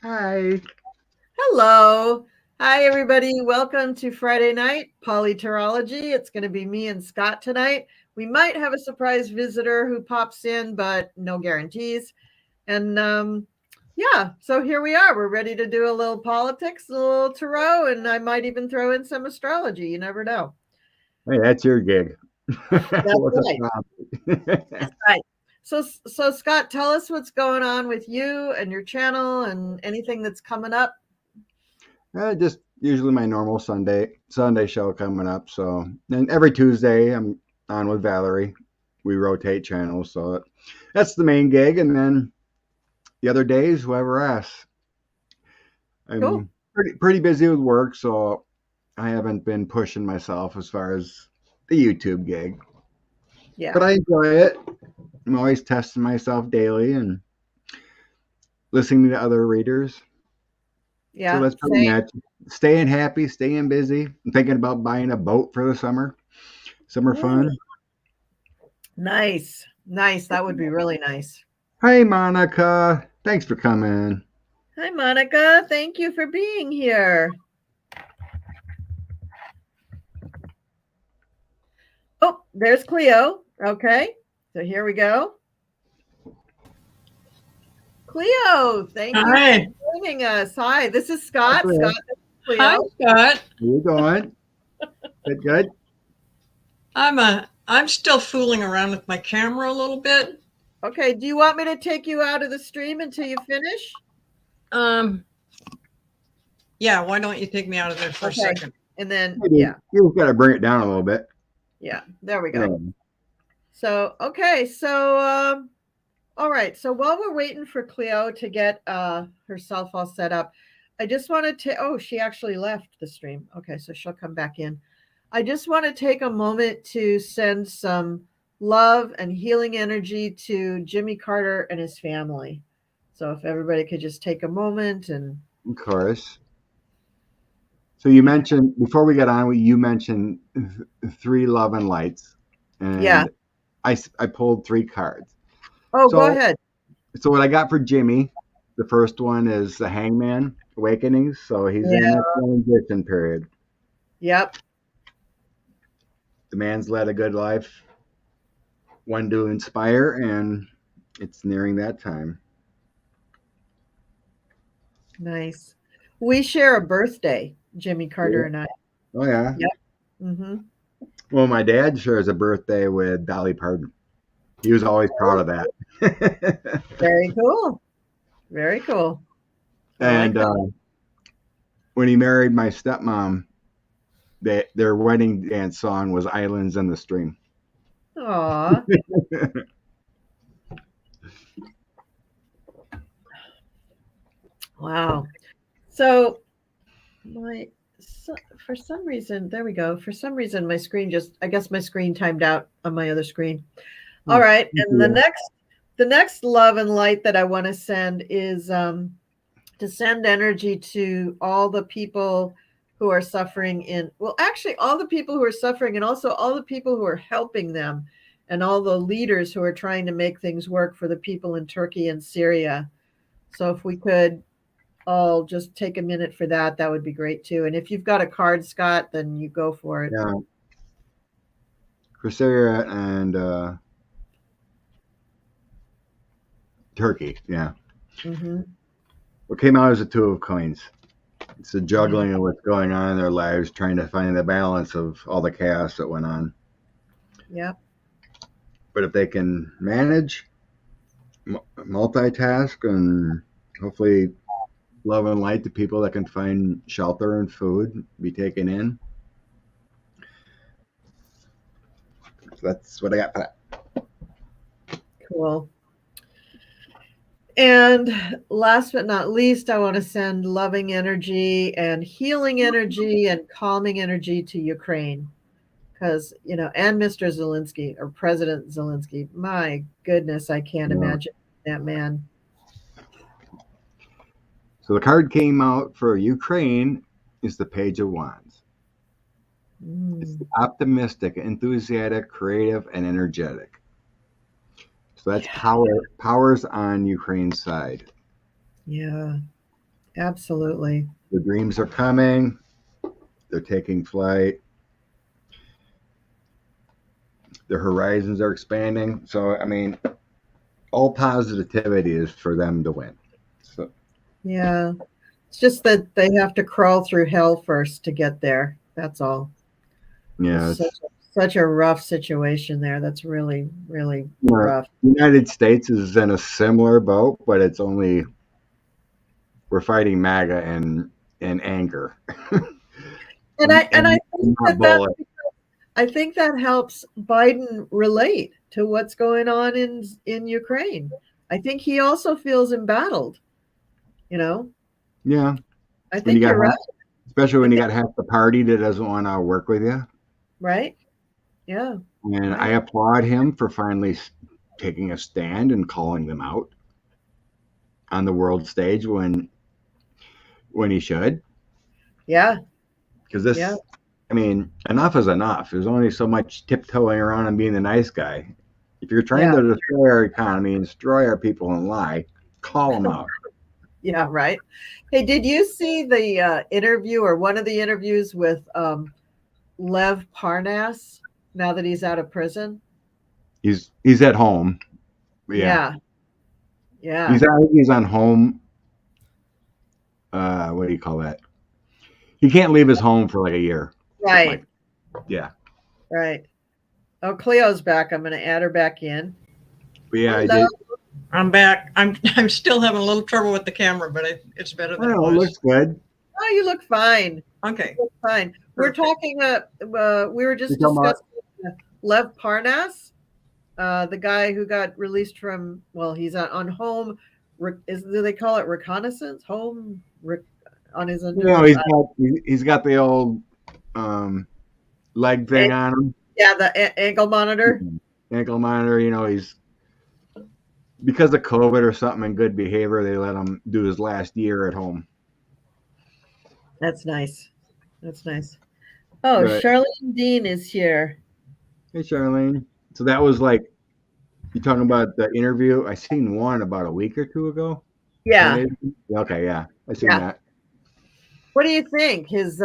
Hi. Hello. Hi, everybody. Welcome to Friday night, PoliTarology. It's going to be me and Scott tonight. We might have a surprise visitor who pops in, but no guarantees. And yeah, so here we are. We're ready to do a little politics, a little tarot, and I might even throw in some astrology. You never know. Hey, that's your gig. That's What's up, right. Rob? That's right. So Scott, tell us what's going on with you and your channel and anything that's coming up. Just usually my normal Sunday show coming up. So, and every Tuesday I'm on with Valerie. We rotate channels, so that's the main gig. And then the other days, whoever asks. Cool. I'm pretty busy with work, so I haven't been pushing myself as far as the YouTube gig. Yeah. But I enjoy it. I'm always testing myself daily and listening to other readers. So Yeah. that's pretty much staying happy, staying busy. I'm thinking about buying a boat for the summer. Summer Same. fun. Nice. Nice. That would be really nice. Hi, Monica. Thanks for coming. Hi, Monica. Thank you for being here. Oh, there's Cleo. Okay. So here we go. Cleo, thank you for Hi. joining us. Hi, this is Hi, Scott. Cleo. Scott, this is Hi, Cleo. Scott. How you doing? Good, good. I'm still fooling around with my camera a little bit. Okay. Do you want me to take you out of the stream until you finish? Um, yeah, why don't you take me out of there for a Okay. second? And then, Maybe yeah. you've got to bring it down a little bit. Yeah. There we Yeah. go. So, okay. So, all right. So while we're waiting for Cleo to get herself all set up, I just wanted to. Oh, she actually left the stream. Okay, so she'll come back in. I just want to take a moment to send some love and healing energy to Jimmy Carter and his family. So if everybody could just take a moment and Of course. So you mentioned before we got on, you mentioned three love and lights, yeah. and I pulled three cards. Oh, go So ahead. so what I got for Jimmy, the first one is the Hangman Awakenings. So he's in a Yeah. transition period. Yep. The man's led a good life, one to inspire, and it's nearing that time. Nice. We share a birthday, Jimmy Carter Yeah. and I. Oh yeah. Yep. Mm-hmm. Well, my dad shares a birthday with Dolly Parton. He was always proud of that. Very cool. Very cool. I like And that. when he married my stepmom, their wedding dance song was "Islands in the Stream." Aw. Wow. So my so, for some reason, there we go. For some reason, my screen just I guess my screen timed out on my other screen. All Oh, right, thank and the you. next love and light that I want to send is to send energy to all the people who are suffering in well, actually all the people who are suffering and also all the people who are helping them and all the leaders who are trying to make things work for the people in Turkey and Syria. So if we could all just take a minute for that, that would be great too. And if you've got a card, Scott, then you go for it. Yeah, Crusader and Turkey. Yeah. Mm-hmm. What came out is a two of coins. It's the Yeah. juggling of what's going on in their lives, trying to find the balance of all the chaos that went on. Yeah. But if they can manage, multitask, and hopefully love and light to people that can find shelter and food, be taken in. So that's what I got for that. Cool. And last but not least, I want to send loving energy and healing energy and calming energy to Ukraine. Because, and Mr. Zelensky or President Zelensky, my goodness, I can't Yeah. imagine that man. So the card came out for Ukraine is the Page of Wands. It's Mm. optimistic, enthusiastic, creative, and energetic. So that's Yeah. powers on Ukraine's side. Yeah. Absolutely. The dreams are coming. They're taking flight. Their horizons are expanding. So, I mean, all positivity is for them to win. So, Yeah. It's just that they have to crawl through hell first to get there. That's all. It's yeah, it's, such a rough situation there. That's really, really rough. the United States is in a similar boat, but it's only we're fighting MAGA and anger, And I think not that bullet. I think that helps Biden relate to what's going on in Ukraine. I think he also feels embattled, you know. Yeah, I when you think got you're right. especially I when you think got half the party that doesn't want to work with you. right? Yeah, And I right. applaud him for finally taking a stand and calling them out on the world stage when he should. Yeah, Because yeah, this, I mean, enough is enough. There's only so much tiptoeing around and being the nice guy. If you're trying yeah, to destroy our economy and destroy our people and lie, call them out. yeah, right. Hey, did you see the interview or one of the interviews with Lev Parnas now that he's out of prison? He's at home. Yeah, Yeah, yeah, he's on home. What do you call that? He can't leave his home for like a year, something like right, that. Yeah. right. Oh, Cleo's back. I'm going to add her back in. But yeah, I Hello. did. I'm back. I'm still having a little trouble with the camera, but it's better I than don't it know. It was. looks good. Oh, you look fine. Okay. You look fine. We're Perfect. talking. We were You're just talking about discussing Lev Parnas, the guy who got released from. Well, he's on home. Do they call it reconnaissance? Home on his you know under. he's got the old um, leg thing on him, Yeah, the ankle monitor. ankle monitor. You know he's because of COVID or something in good behavior. They let him do his last year at home. That's nice. That's nice. Oh, But Charlene Dean is here. hey, Charlene. So that was like you talking about the interview. I seen one about a week or two ago. 10 Yeah, days. Okay, yeah, I seen yeah. that. What do you think? He's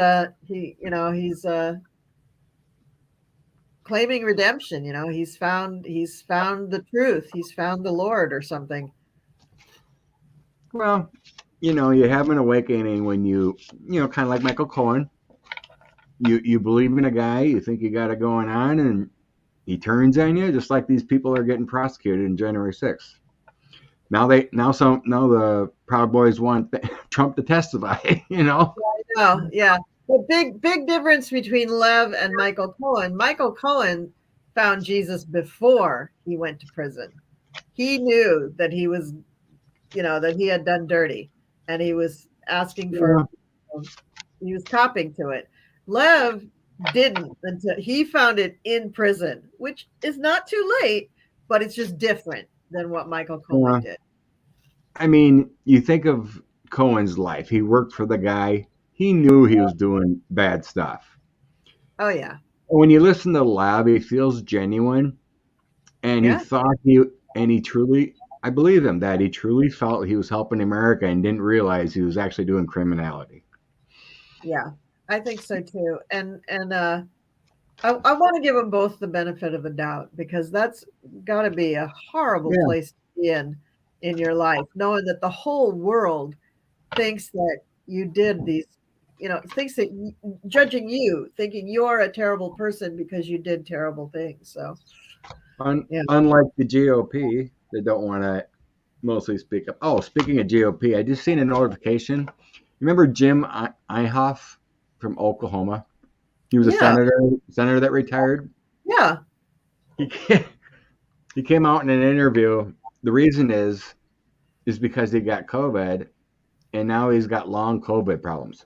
claiming redemption. He's found the truth. He's found the Lord or something. Well, you have an awakening when kind of like Michael Cohen. You believe in a guy, you think you got it going on, and he turns on you, just like these people are getting prosecuted in January 6th. Now the Proud Boys want Trump to testify. Oh, yeah. The big difference between Lev and Michael Cohen. Michael Cohen found Jesus before he went to prison. He knew that that he had done dirty, and he was asking Yeah. for. He was copping to it. Lev didn't until he found it in prison, which is not too late, but it's just different than what Michael Cohen did. I mean, you think of Cohen's life. He worked for the guy. He knew he was doing bad stuff. Oh yeah, When you listen to Lab, he feels genuine, and yeah, he truly, I believe him that he truly felt he was helping America and didn't realize he was actually doing criminality. yeah. I think so too. And I want to give them both the benefit of the doubt because that's got to be a horrible Yeah. place to be in your life, knowing that the whole world thinks that you did these, thinks that judging you, thinking you're a terrible person because you did terrible things. So, yeah, Unlike the GOP, they don't want to mostly speak up. Oh, speaking of GOP, I just seen a notification. Remember Jim Inhofe from Oklahoma? He was a yeah, senator that retired. yeah. He came, he came out in an interview. The reason is because he got COVID, and now he's got long COVID problems.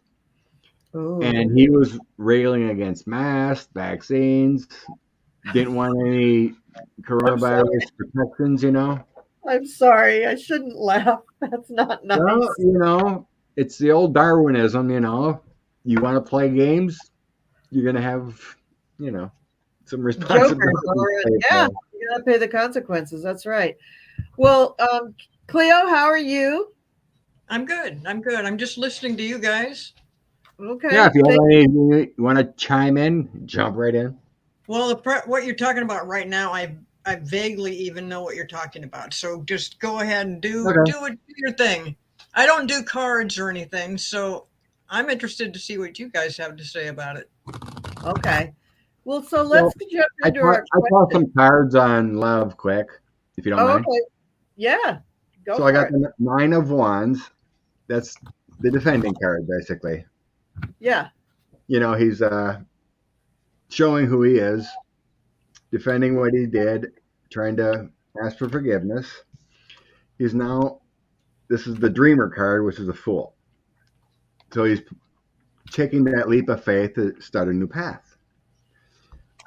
Oh, And he was railing against masks, vaccines, didn't want any I'm sorry. coronavirus protections. I'm sorry. I shouldn't laugh. That's not Well, nice. it's the old Darwinism. You want to play games, you're going to have, some Jokers, responsibility all to right. pay Yeah, for. you gotta pay the consequences. That's right. Well, Cleo, how are you? I'm good. I'm good. I'm just listening to you guys. Okay. Yeah, if you have any, you want to chime in, jump right in. Well, what you're talking about right now, I vaguely even know what you're talking about. So just go ahead and do your thing. I don't do cards or anything, so I'm interested to see what you guys have to say about it. Okay. Well, so Well, let's jump into our I saw question. some cards on love quick, if you don't Oh, mind. okay. Yeah. Go So I for got it. the Nine of Wands. That's the defending card, basically. Yeah. You know, he's showing who he is, defending what he did, trying to ask for forgiveness. He's now, this is the Dreamer card, which is a fool. So he's taking that leap of faith to start a new path,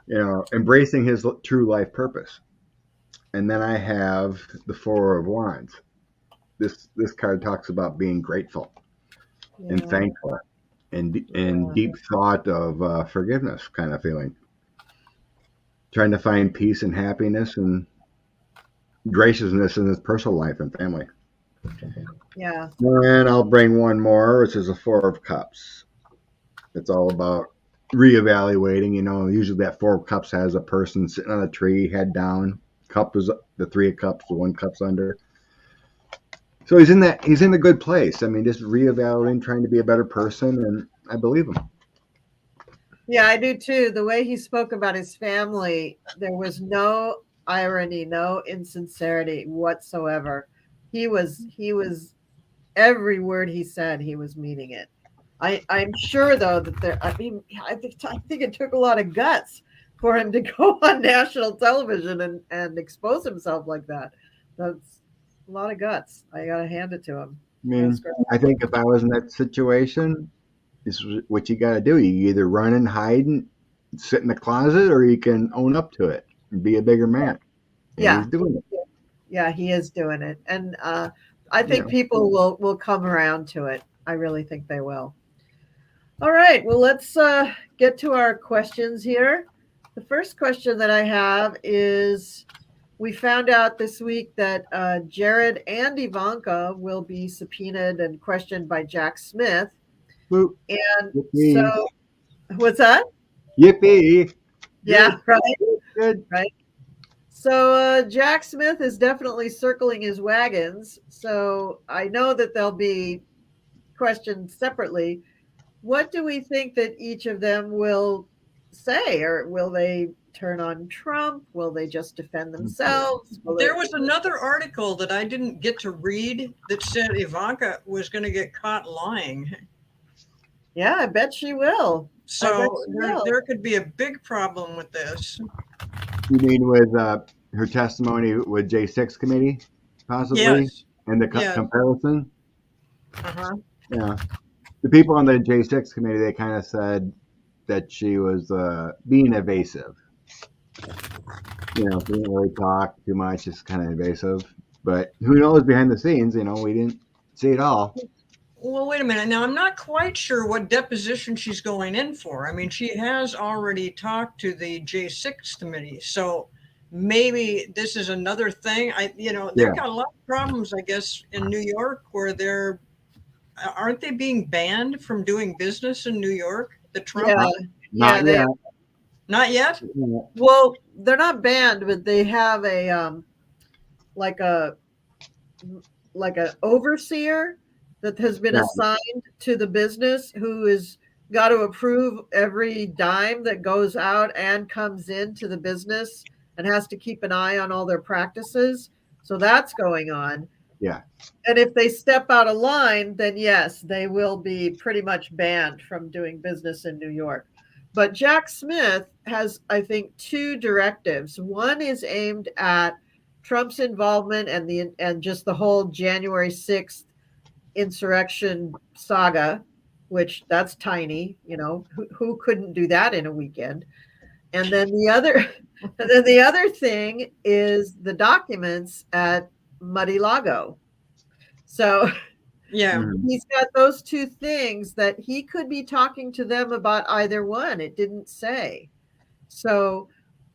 you know, embracing his true life purpose. And then I have the Four of Wands. This card talks about being grateful and Yeah. thankful and deep thought of forgiveness kind of feeling. Trying to find peace and happiness and graciousness in his personal life and family. Yeah. And I'll bring one more, which is a Four of Cups. It's all about reevaluating. You know, usually that Four of Cups has a person sitting on a tree, head down. Cup is the Three of Cups, the one cup's under. So he's in a good place. I mean, just reevaluating, trying to be a better person, and I believe him. Yeah, I do too. The way he spoke about his family, there was no irony, no insincerity whatsoever. He was every word he said, he was meaning it. I'm sure though that I think it took a lot of guts for him to go on national television and expose himself like that. That's a lot of guts. I gotta hand it to him. I mean, I think if I was in that situation, this is what you got to do. You either run and hide and sit in the closet, or you can own up to it and be a bigger man. And Yeah, he's doing it. yeah, he is doing it, and I You think know. people will come around to it. I really think they will. All right, well, let's get to our questions here. The first question that I have is, we found out this week that Jared and Ivanka will be subpoenaed and questioned by Jack Smith. Boop. And Yippee. so, what's that? Yippee. Yeah, Good. right, Good. right. So Jack Smith is definitely circling his wagons. So I know that they'll be questioned separately. What do we think that each of them will say? Or will they turn on Trump? Will they just defend themselves? There was another article that I didn't get to read that said Ivanka was going to get caught lying. Yeah, I bet she will. So there could be a big problem with this. You mean with her testimony with J6 committee, possibly, Yes. and the Yes. comparison? Uh-huh. Yeah. The people on the J6 committee, they kind of said that she was being evasive. You know, she didn't really talk too much, just kind of evasive. But who knows behind the scenes? You know, we didn't see it all. Well, wait a minute. Now, I'm not quite sure what deposition she's going in for. I mean, she has already talked to the J6 committee, so maybe this is another thing. They've got a lot of problems, I guess, in New York where aren't they being banned from doing business in New York? The Trump? Yeah, Not yet. Not yet? Well, they're not banned, but they have a like a overseer that has been assigned to the business, who is got to approve every dime that goes out and comes into the business, and has to keep an eye on all their practices. So that's going on. Yeah. And if they step out of line, then yes, they will be pretty much banned from doing business in New York. But Jack Smith has, I think, two directives. One is aimed at Trump's involvement and just the whole January 6th insurrection saga, which that's tiny, who couldn't do that in a weekend? And then the other thing is the documents at Mar-a-Lago. So yeah, he's got those two things that he could be talking to them about either one. It didn't say. So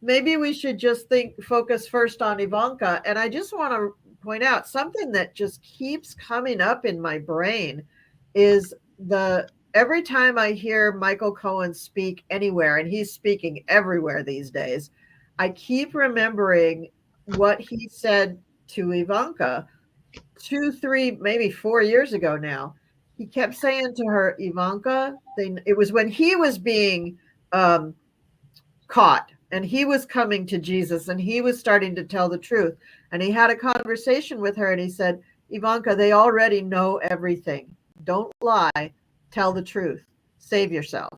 maybe we should just focus first on Ivanka. And I just want to point out, something that just keeps coming up in my brain is every time I hear Michael Cohen speak anywhere, and he's speaking everywhere these days, I keep remembering what he said to Ivanka 2, 3, maybe 4 years ago now. He kept saying to her, Ivanka, it was when he was being caught and he was coming to Jesus and he was starting to tell the truth. And he had a conversation with her and he said, Ivanka, they already know everything. Don't lie. Tell the truth. Save yourself.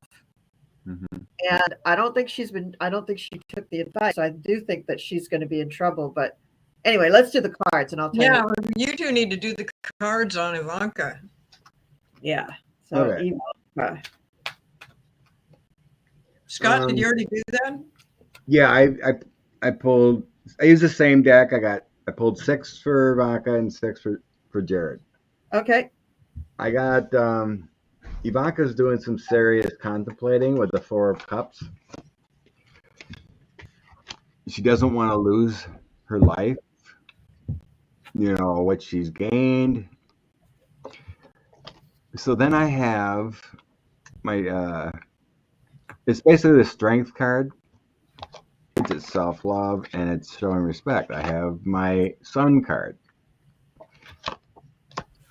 Mm-hmm. And I don't think she took the advice. I do think that she's going to be in trouble. But anyway, let's do the cards and I'll tell you. Yeah, you two need to do the cards on Ivanka. Yeah. So Okay. Ivanka. Scott, did you already do that? Yeah, I pulled. I used the same deck. I pulled 6 for Ivanka and 6 for Jared. Okay. I got Ivanka's doing some serious contemplating with the 4 of Cups. She doesn't want to lose her life, what she's gained. So then I have my, it's basically the Strength card. It's self-love and it's showing respect. I have my Sun card.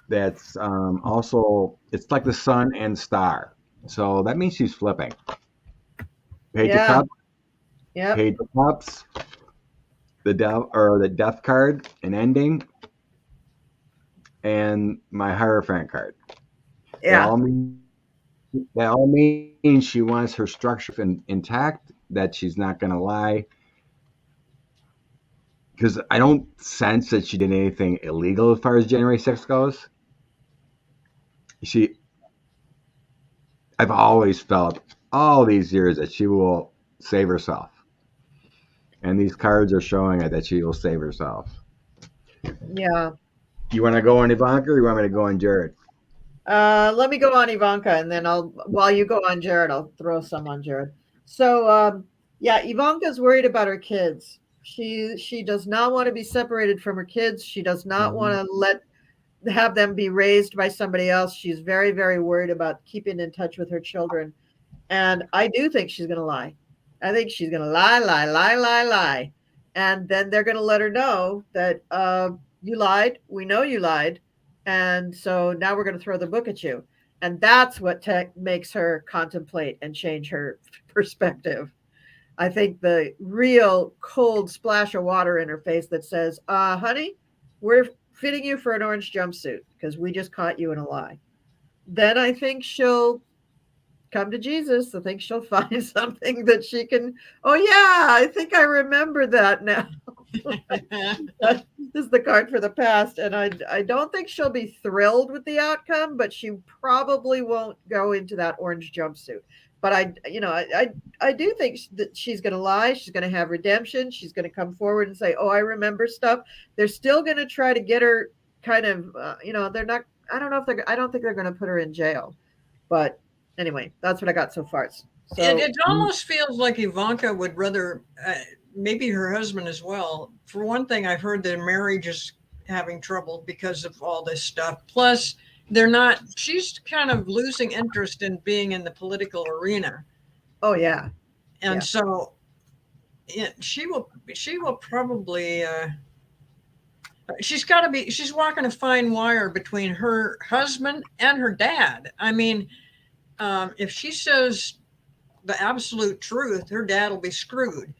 That's also, it's like the sun and star. So that means she's flipping. Page of Cups, Yep. Page of Cups, the Death card, an ending, and my Hierophant card. Yeah. That all means she wants her structure intact, that she's not going to lie. Because I don't sense that she did anything illegal as far as January 6th goes. I've always felt all these years that she will save herself. And these cards are showing it that she will save herself. Yeah. You want to go on Ivanka or you want me to go on Jared? Let me go on Ivanka and then while you go on Jared, I'll throw some on Jared. So, yeah, Ivanka's worried about her kids. She does not want to be separated from her kids. She does not want to have them be raised by somebody else. She's very, very worried about keeping in touch with her children. And I do think she's going to lie. I think she's going to lie. And then they're going to let her know that you lied. We know you lied. And so now we're going to throw the book at you. And that's what makes her contemplate and change her perspective. I think the real cold splash of water in her face that says, honey, we're fitting you for an orange jumpsuit because we just caught you in a lie. Then I think she'll come to Jesus. I think she'll find something that she can, oh yeah, I think I remember that now. This is the card for the past. And I don't think she'll be thrilled with the outcome, but she probably won't go into that orange jumpsuit. But I do think that she's going to lie. She's going to have redemption. She's going to come forward and say, oh, I remember stuff. They're still going to try to get her kind of, they're not, I don't think they're going to put her in jail. But anyway, that's what I got so far. So it almost feels like Ivanka would rather, maybe her husband as well. For one thing, I've heard their marriage is having trouble because of all this stuff. Plus, she's kind of losing interest in being in the political arena. Oh yeah. And so she will probably, she's walking a fine wire between her husband and her dad. I mean, if she says the absolute truth, her dad will be screwed.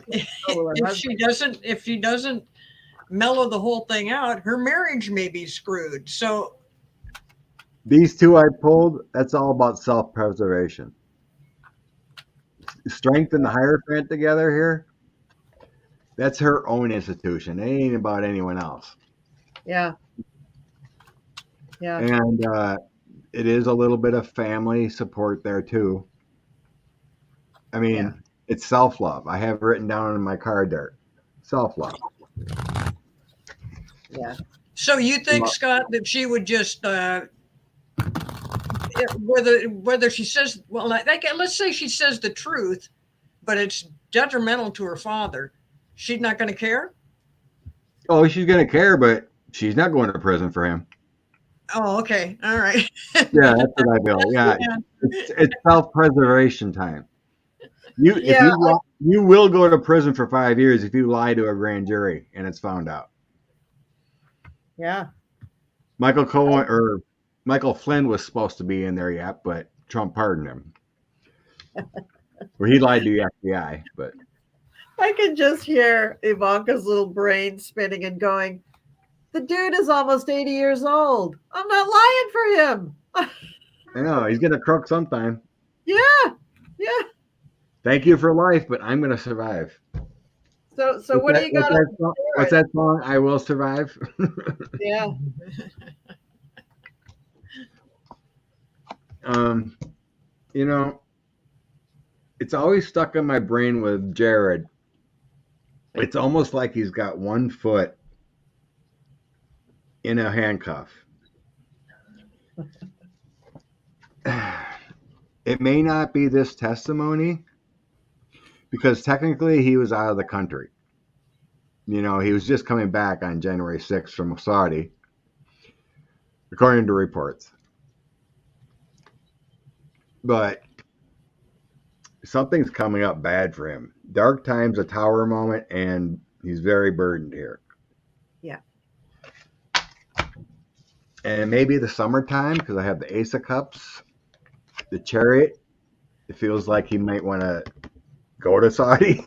If she doesn't mellow the whole thing out, her marriage may be screwed. So these 2 I pulled, that's all about self-preservation. Strength and the Hierophant together here, that's her own institution. It ain't about anyone else. Yeah. Yeah. And it is a little bit of family support there too. I mean, It's self-love. I have written down in my card there, self-love. Yeah. So you think, Scott, that she would just whether she says, well, let's say she says the truth, but it's detrimental to her father, she's not going to care? Oh, she's gonna care, but she's not going to prison for him. Oh, okay. All right. Yeah, that's what I feel. Yeah, Yeah. it's self-preservation time. If Yeah, you will go to prison for 5 years if you lie to a grand jury and it's found out. yeah. Michael Cohen or Michael Flynn was supposed to be in there yet, but Trump pardoned him. Or he lied to the FBI, but I can just hear Ivanka's little brain spinning and going, the dude is almost 80 years old. I'm not lying for him. I know he's gonna croak sometime. Yeah, yeah. Thank you for life, but I'm gonna survive. So what do you got on What's Jared? that song? I will survive. Yeah, um, you know, it's always stuck in my brain with Jared. It's almost like he's got one foot in a handcuff. It may not be this testimony because technically he was out of the country. He was just coming back on January 6th from Saudi, according to reports. But something's coming up bad for him. Dark times, a tower moment, and he's very burdened here. yeah. And maybe the summertime because I have the Ace of Cups, the Chariot. It feels like he might want to go to Saudi.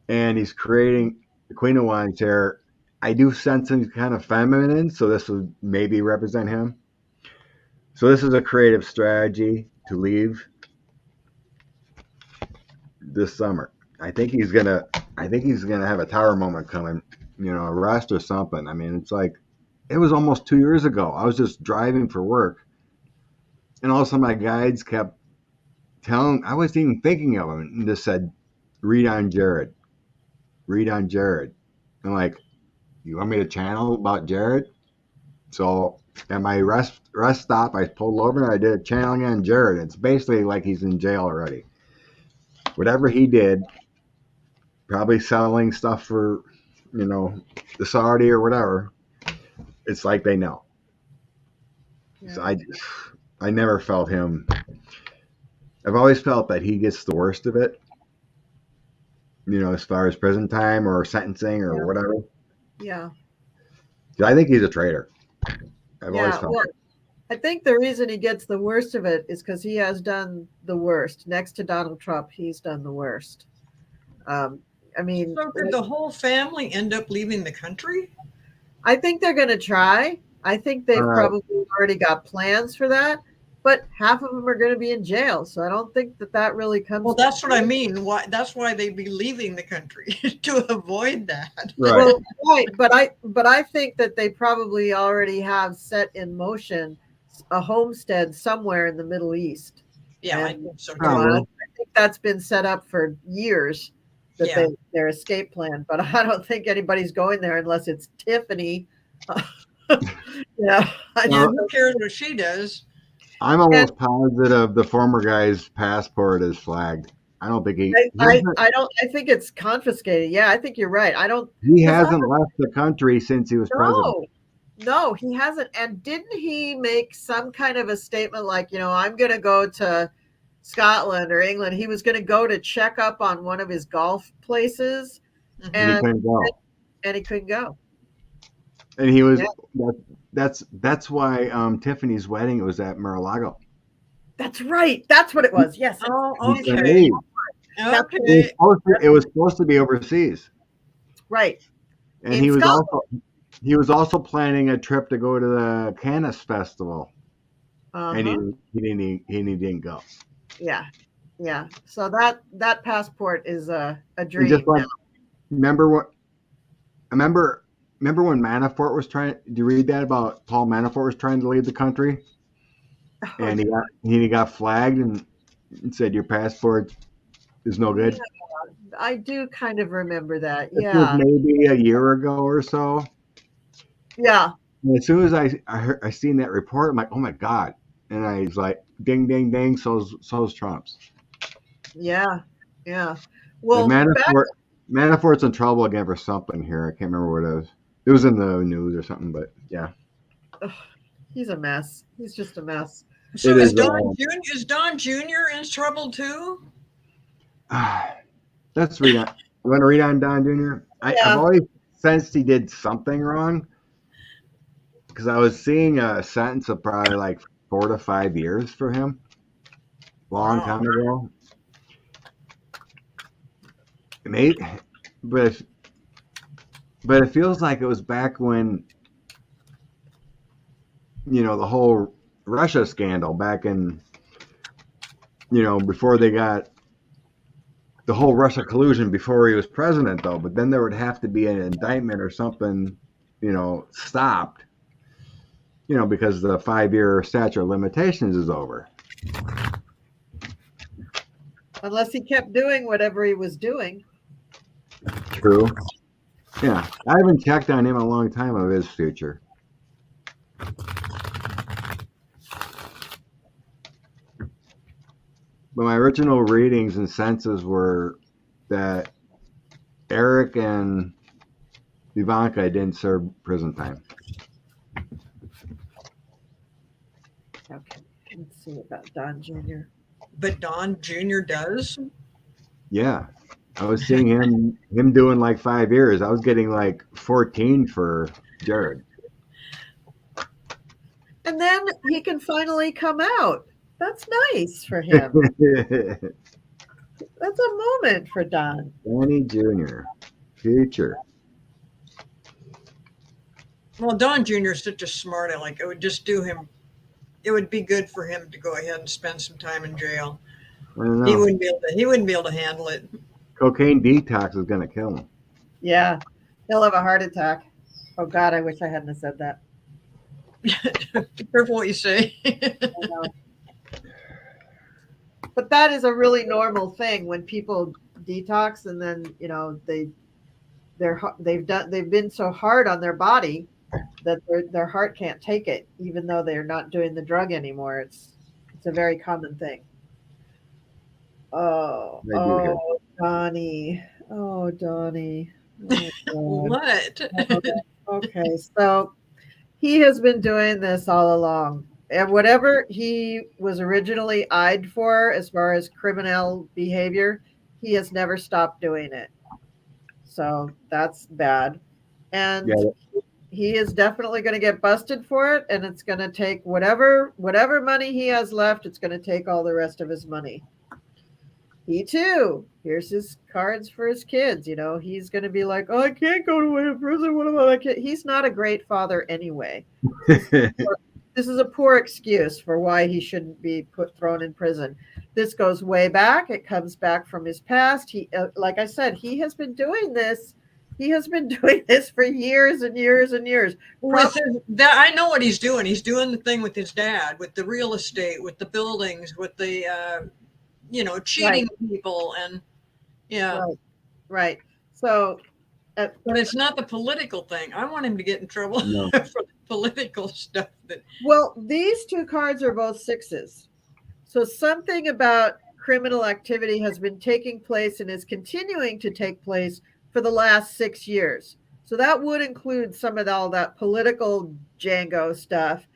And he's creating the Queen of Wands here. I do sense him kind of feminine, so this would maybe represent him. So this is a creative strategy to leave this summer. I think he's gonna have a tower moment coming, arrest or something. I mean, it's like it was almost 2 years ago. I was just driving for work, and all of a sudden my guides kept telling. I wasn't even thinking of him, and just said, "Read on Jared, read on Jared." I'm like, "You want me to channel about Jared?" So at my rest stop, I pulled over and I did a channeling on Jared. It's basically like he's in jail already. Whatever he did, probably selling stuff for, the Saudi or whatever. It's like they know. Yeah. So I never felt him. I've always felt that he gets the worst of it. As far as prison time or sentencing or Yeah. whatever. Yeah. I think he's a traitor. I've always Yeah. felt Well, it. I think the reason he gets the worst of it is because he has done the worst. Next to Donald Trump, he's done the worst. I mean, So could the whole family end up leaving the country? I think they're going to try. I think they've Uh, probably already got plans for that, but half of them are going to be in jail. So I don't think that really comes. Well, that's what I mean. That's why they'd be leaving the country to avoid that. right. Well, right, but I think that they probably already have set in motion a homestead somewhere in the Middle East. Yeah, I And, think so. Probably. I think that's been set up for years. That Yeah. their escape plan, but I don't think anybody's going there unless it's Tiffany. Yeah, Yeah, who cares what she does? I'm almost positive the former guy's passport is flagged. I don't think I don't. I think it's confiscated. Yeah, I think you're right. I don't. he 'Cause hasn't left the country since he was president. no, he hasn't. And didn't he make some kind of a statement like, I'm going to go to Scotland or England? He was going to go to check up on one of his golf places, Mhm. And he couldn't go. and he couldn't go. And he was Yeah. that's why Tiffany's wedding was at Mar-a-Lago. That's right. That's what it was. Yes. Oh, He couldn't okay. leave. Okay. It was supposed to be overseas. Right. And In Scotland. he was also planning a trip to go to the Canis Festival. And Uh-huh. he didn't go. Yeah. Yeah. So that passport is a And dream. just like now. remember when Manafort was trying? Did you read that about Paul Manafort was trying to leave the country, and he got flagged and said your passport is no good. Yeah, I do kind of remember that. This was Yeah. maybe a year ago or so. Yeah. And as soon as I seen that report, I'm like, oh my god! And I was like, ding, ding, ding. So's Trump's. Yeah. Yeah. Like Well, Manafort. Manafort's in trouble again for something here. I can't remember what it is. It was in the news or something, but yeah. Ugh, he's a mess. He's just a mess. So It is is. Don Jr. in trouble too? Let's read on. You want to read on Don Jr.? I've Yeah. always sensed he did something wrong because I was seeing a sentence of probably like 4 to 5 years for him, long Wow. time ago. Maybe, but it feels like it was back when the whole Russia scandal back in before they got the whole Russia collusion before he was president, though. But then there would have to be an indictment or something, stopped, because the 5-year statute of limitations is over. Unless he kept doing whatever he was doing. True. Yeah, I haven't checked on him in a long time of his future. But my original readings and senses were that Eric and Ivanka didn't serve prison time. Okay, let's see about Don Jr. But Don Jr. does? Yeah. I was seeing him doing like 5 years. I was getting like 14 for Jared. And then he can finally come out. That's nice for him. That's a moment for Don. Danny Jr. Future. Well, Don Jr. is such a smart aleck. It would just do him. It would be good for him to go ahead and spend some time in jail. I don't know. He wouldn't be able to handle it. Cocaine detox is going to kill him. Yeah, he'll have a heart attack. Oh God, I wish I hadn't have said that. Be careful what you say. I know. But that is a really normal thing when people detox, and then they've been so hard on their body that their heart can't take it, even though they're not doing the drug anymore. It's a very common thing. Oh, Donnie. Oh, Donnie. Oh, What? okay, so he has been doing this all along. And whatever he was originally eyed for as far as criminal behavior, he has never stopped doing it. So that's bad. And he is definitely going to get busted for it. And it's going to take whatever money he has left, it's going to take all the rest of his money. He too. Here's his cards for his kids. He's going to be like, oh, I can't go to prison. What about my kid? He's not a great father anyway. This is a poor excuse for why he shouldn't be thrown in prison. This goes way back. It comes back from his past. He, like I said, he has been doing this. He has been doing this for years and years and years. I know what he's doing. He's doing the thing with his dad, with the real estate, with the buildings, with the, cheating people, and Right. So, but it's not the political thing. I want him to get in trouble for the political stuff. Well, these two cards are both sixes. So something about criminal activity has been taking place and is continuing to take place for the last 6 years. So that would include some of all that political Django stuff,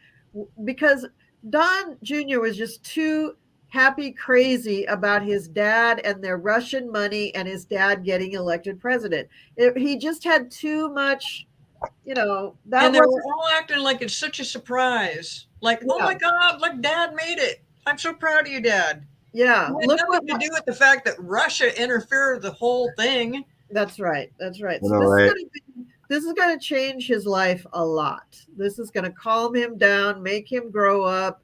because Don Jr. was just too happy crazy about his dad and their Russian money and his dad getting elected president. He just had too much, and they were all acting like it's such a surprise. Like, oh my God, look, Dad made it. I'm so proud of you, Dad. Yeah. It had nothing to do with the fact that Russia interfered with the whole thing. That's right. So this is going to change his life a lot. This is going to calm him down, make him grow up,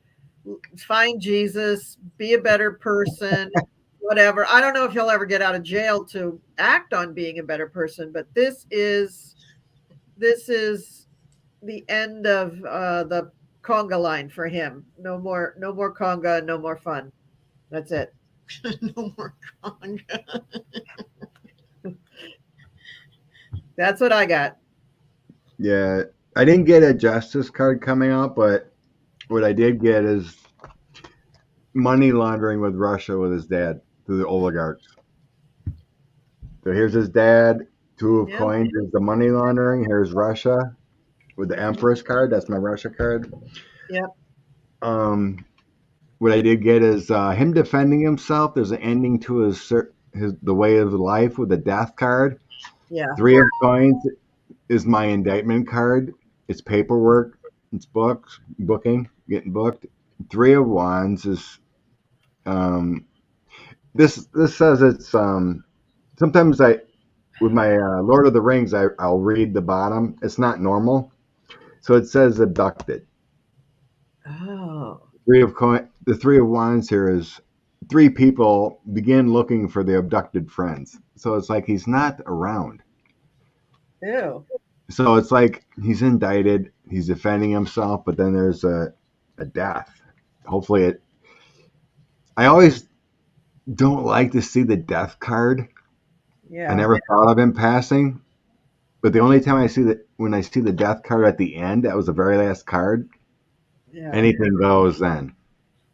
find Jesus, be a better person, whatever. I don't know if he'll ever get out of jail to act on being a better person, but this is the end of the conga line for him. No more conga, no more fun. That's it. No more conga. That's what I got. Yeah, I didn't get a justice card coming out, but what I did get is money laundering with Russia with his dad through the oligarchs. So here's his dad. Two of Yeah. coins is the money laundering. Here's Russia with the Empress card. That's my Russia card. Yep. What I did get is him defending himself. There's an ending to his the way of life with the death card. Yeah. Three of coins is my indictment card. It's paperwork. It's books, booking, getting booked. Three of wands is this says it's sometimes I with my Lord of the Rings I'll read the bottom. It's not normal, so it says abducted. Oh. The three of wands here is three people begin looking for the abducted friends. So it's like he's not around. Ew. So it's like he's indicted, he's defending himself, but then there's a death. Hopefully it. I always don't like to see the death card. Yeah. I never thought of him passing, but the only time when I see the death card at the end, that was the very last card. Yeah. Anything goes then.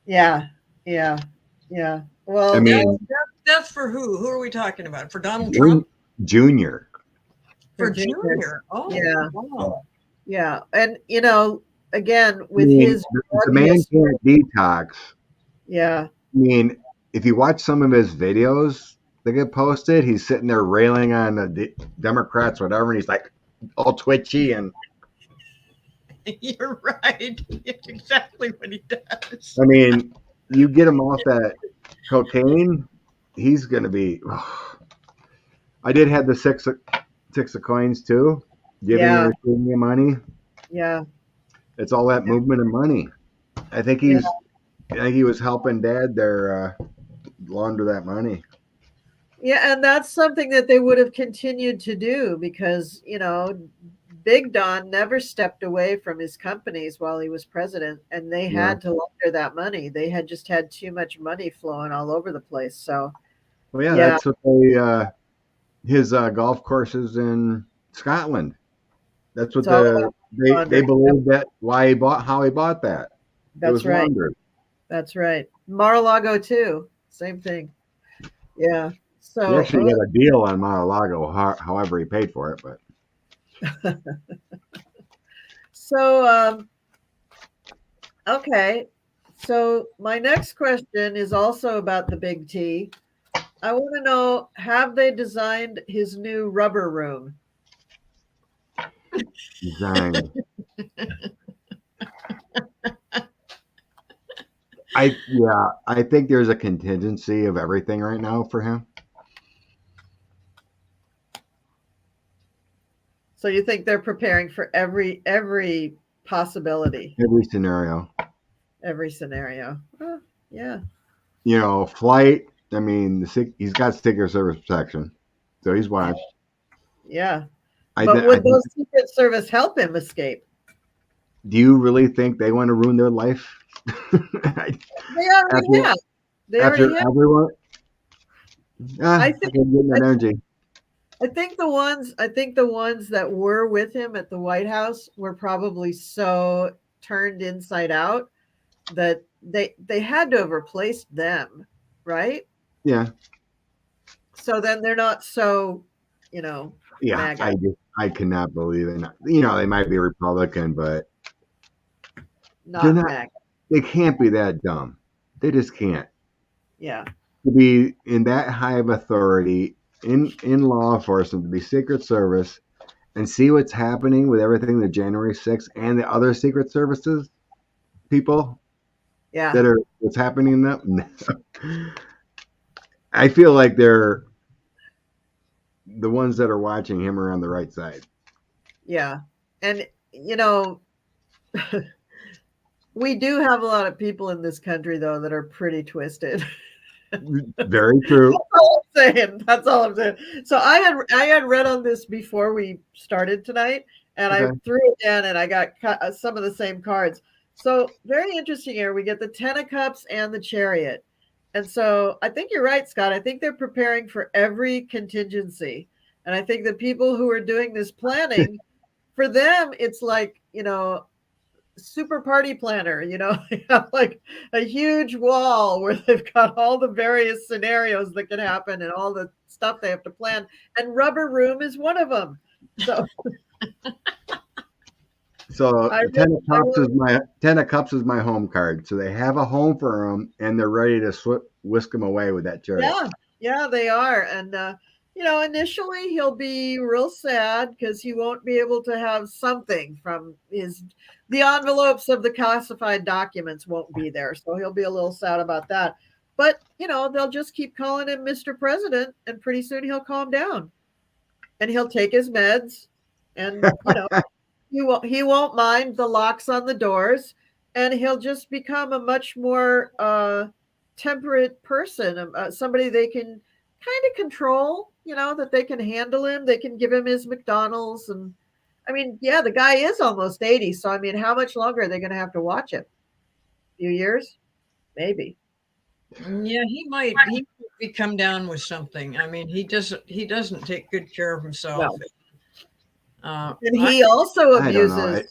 Yeah. Yeah. Yeah. Well, I mean, Death for who? Who are we talking about? For Donald Trump? Junior. For Junior. Junior. Oh, Yeah. wow. Yeah. And again, with I mean, his the man can't detox. yeah. I mean, if you watch some of his videos that get posted, he's sitting there railing on the Democrats, whatever, and he's like all twitchy and. You're right. It's exactly what he does. I mean, you get him off that cocaine, he's gonna be. I did have the six of coins too, giving Yeah. and receiving money. Yeah. It's all that movement of money. I think I think he was helping Dad there launder that money. Yeah, and that's something that they would have continued to do because, Big Don never stepped away from his companies while he was president, and they Yeah. had to launder that money. They had just had too much money flowing all over the place. So, Well, yeah, yeah. that's what they his golf courses in Scotland. That's what It's all about they laundering. believe that how he bought that. It That's was right. laundered. That's right. Mar-a-Lago too. Same thing. Yeah. He So, actually got a deal on Mar-a-Lago, however he paid for it, but so okay. So my next question is also about the Big T. I want to know, have they designed his new rubber room? designed. I think there's a contingency of everything right now for him. So you think they're preparing for every possibility, Every scenario. every scenario? Oh, yeah. Flight. I mean, he's got Secret Service protection, so he's watched. Yeah. I But th- I would think- those Secret Service help him escape? do you really think they want to ruin their life? They already have. They After already have. everyone, I think- I'm getting that energy. I think the ones that were with him at the White House were probably so turned inside out that they had to have replaced them, right? Yeah, So then they're not so, yeah. MAGA. I cannot believe it. They might be Republican, but not they're not- MAGA. they can't be that dumb. They just can't. Yeah. To be in that high of authority in law enforcement, to be Secret Service, and see what's happening with everything the January 6th and the other Secret Services people Yeah. that are what's happening in them. I feel like they're the ones that are watching him are on the right side. Yeah. And we do have a lot of people in this country though that are pretty twisted. Very true. That's all I'm saying. So I had read on this before we started tonight, and I Okay. threw it down, and I got some of the same cards. So very interesting here. We get the Ten of Cups and the Chariot, and so I think you're right, Scott. I think they're preparing for every contingency, and I think the people who are doing this planning, for them, it's like super party planner, they have like a huge wall where they've got all the various scenarios that can happen and all the stuff they have to plan. And rubber room is one of them. So So I the Ten really, of Cups is my Ten of Cups is my home card. So they have a home for him, and they're ready to whisk him away with that chariot. yeah, they are. And, initially he'll be real sad because he won't be able to have something from the envelopes of the classified documents won't be there. So he'll be a little sad about that. But, they'll just keep calling him Mr. President, and pretty soon he'll calm down and he'll take his meds, and, he won't mind the locks on the doors, and he'll just become a much more temperate person, somebody they can kind of control, that they can handle him. They can give him his McDonald's. And I mean, yeah, the guy is almost 80. So, I mean, how much longer are they going to have to watch him? A few years? Maybe. Yeah, he might come down with something. I mean, he doesn't take good care of himself. No. And he also abuses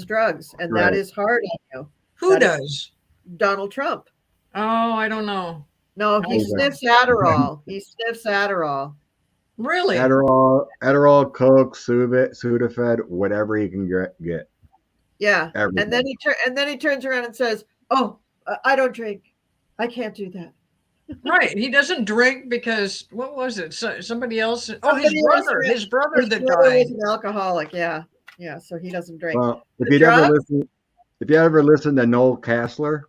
drugs. And right. that is hard on you. Who does? Donald Trump. Oh, I don't know. No, he sniffs Adderall. Really? Adderall, Coke, Sudafed, whatever he can get. Yeah. Everything. And then he turns around and says, "Oh, I don't drink. I can't do that." Right. He doesn't drink because what was it? Somebody else. Oh, his brother that died. Was an alcoholic. Yeah. Yeah. So he doesn't drink. Well, if you ever listen to Noel Kassler.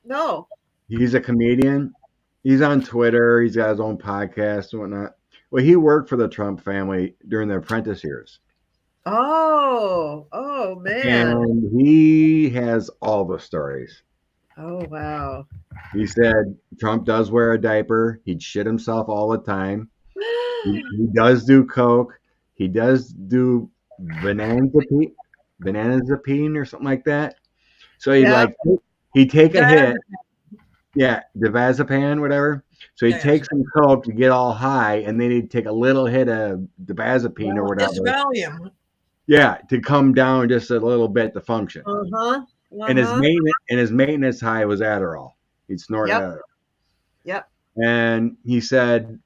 No. He's a comedian. He's on Twitter. He's got his own podcast and whatnot. Well, he worked for the Trump family during the apprentice years. Oh man. And he has all the stories. Oh, wow. He said Trump does wear a diaper. He'd shit himself all the time. He does do coke. He does do bananazepine or something like that. So he'd take a hit. Yeah, diazepam, whatever. So he'd take some coke to get all high, and then he'd take a little hit of diazepam or whatever. It's Valium. Yeah, to come down just a little bit to function. And his maintenance high was Adderall. He'd snort Adderall. Yep. And he said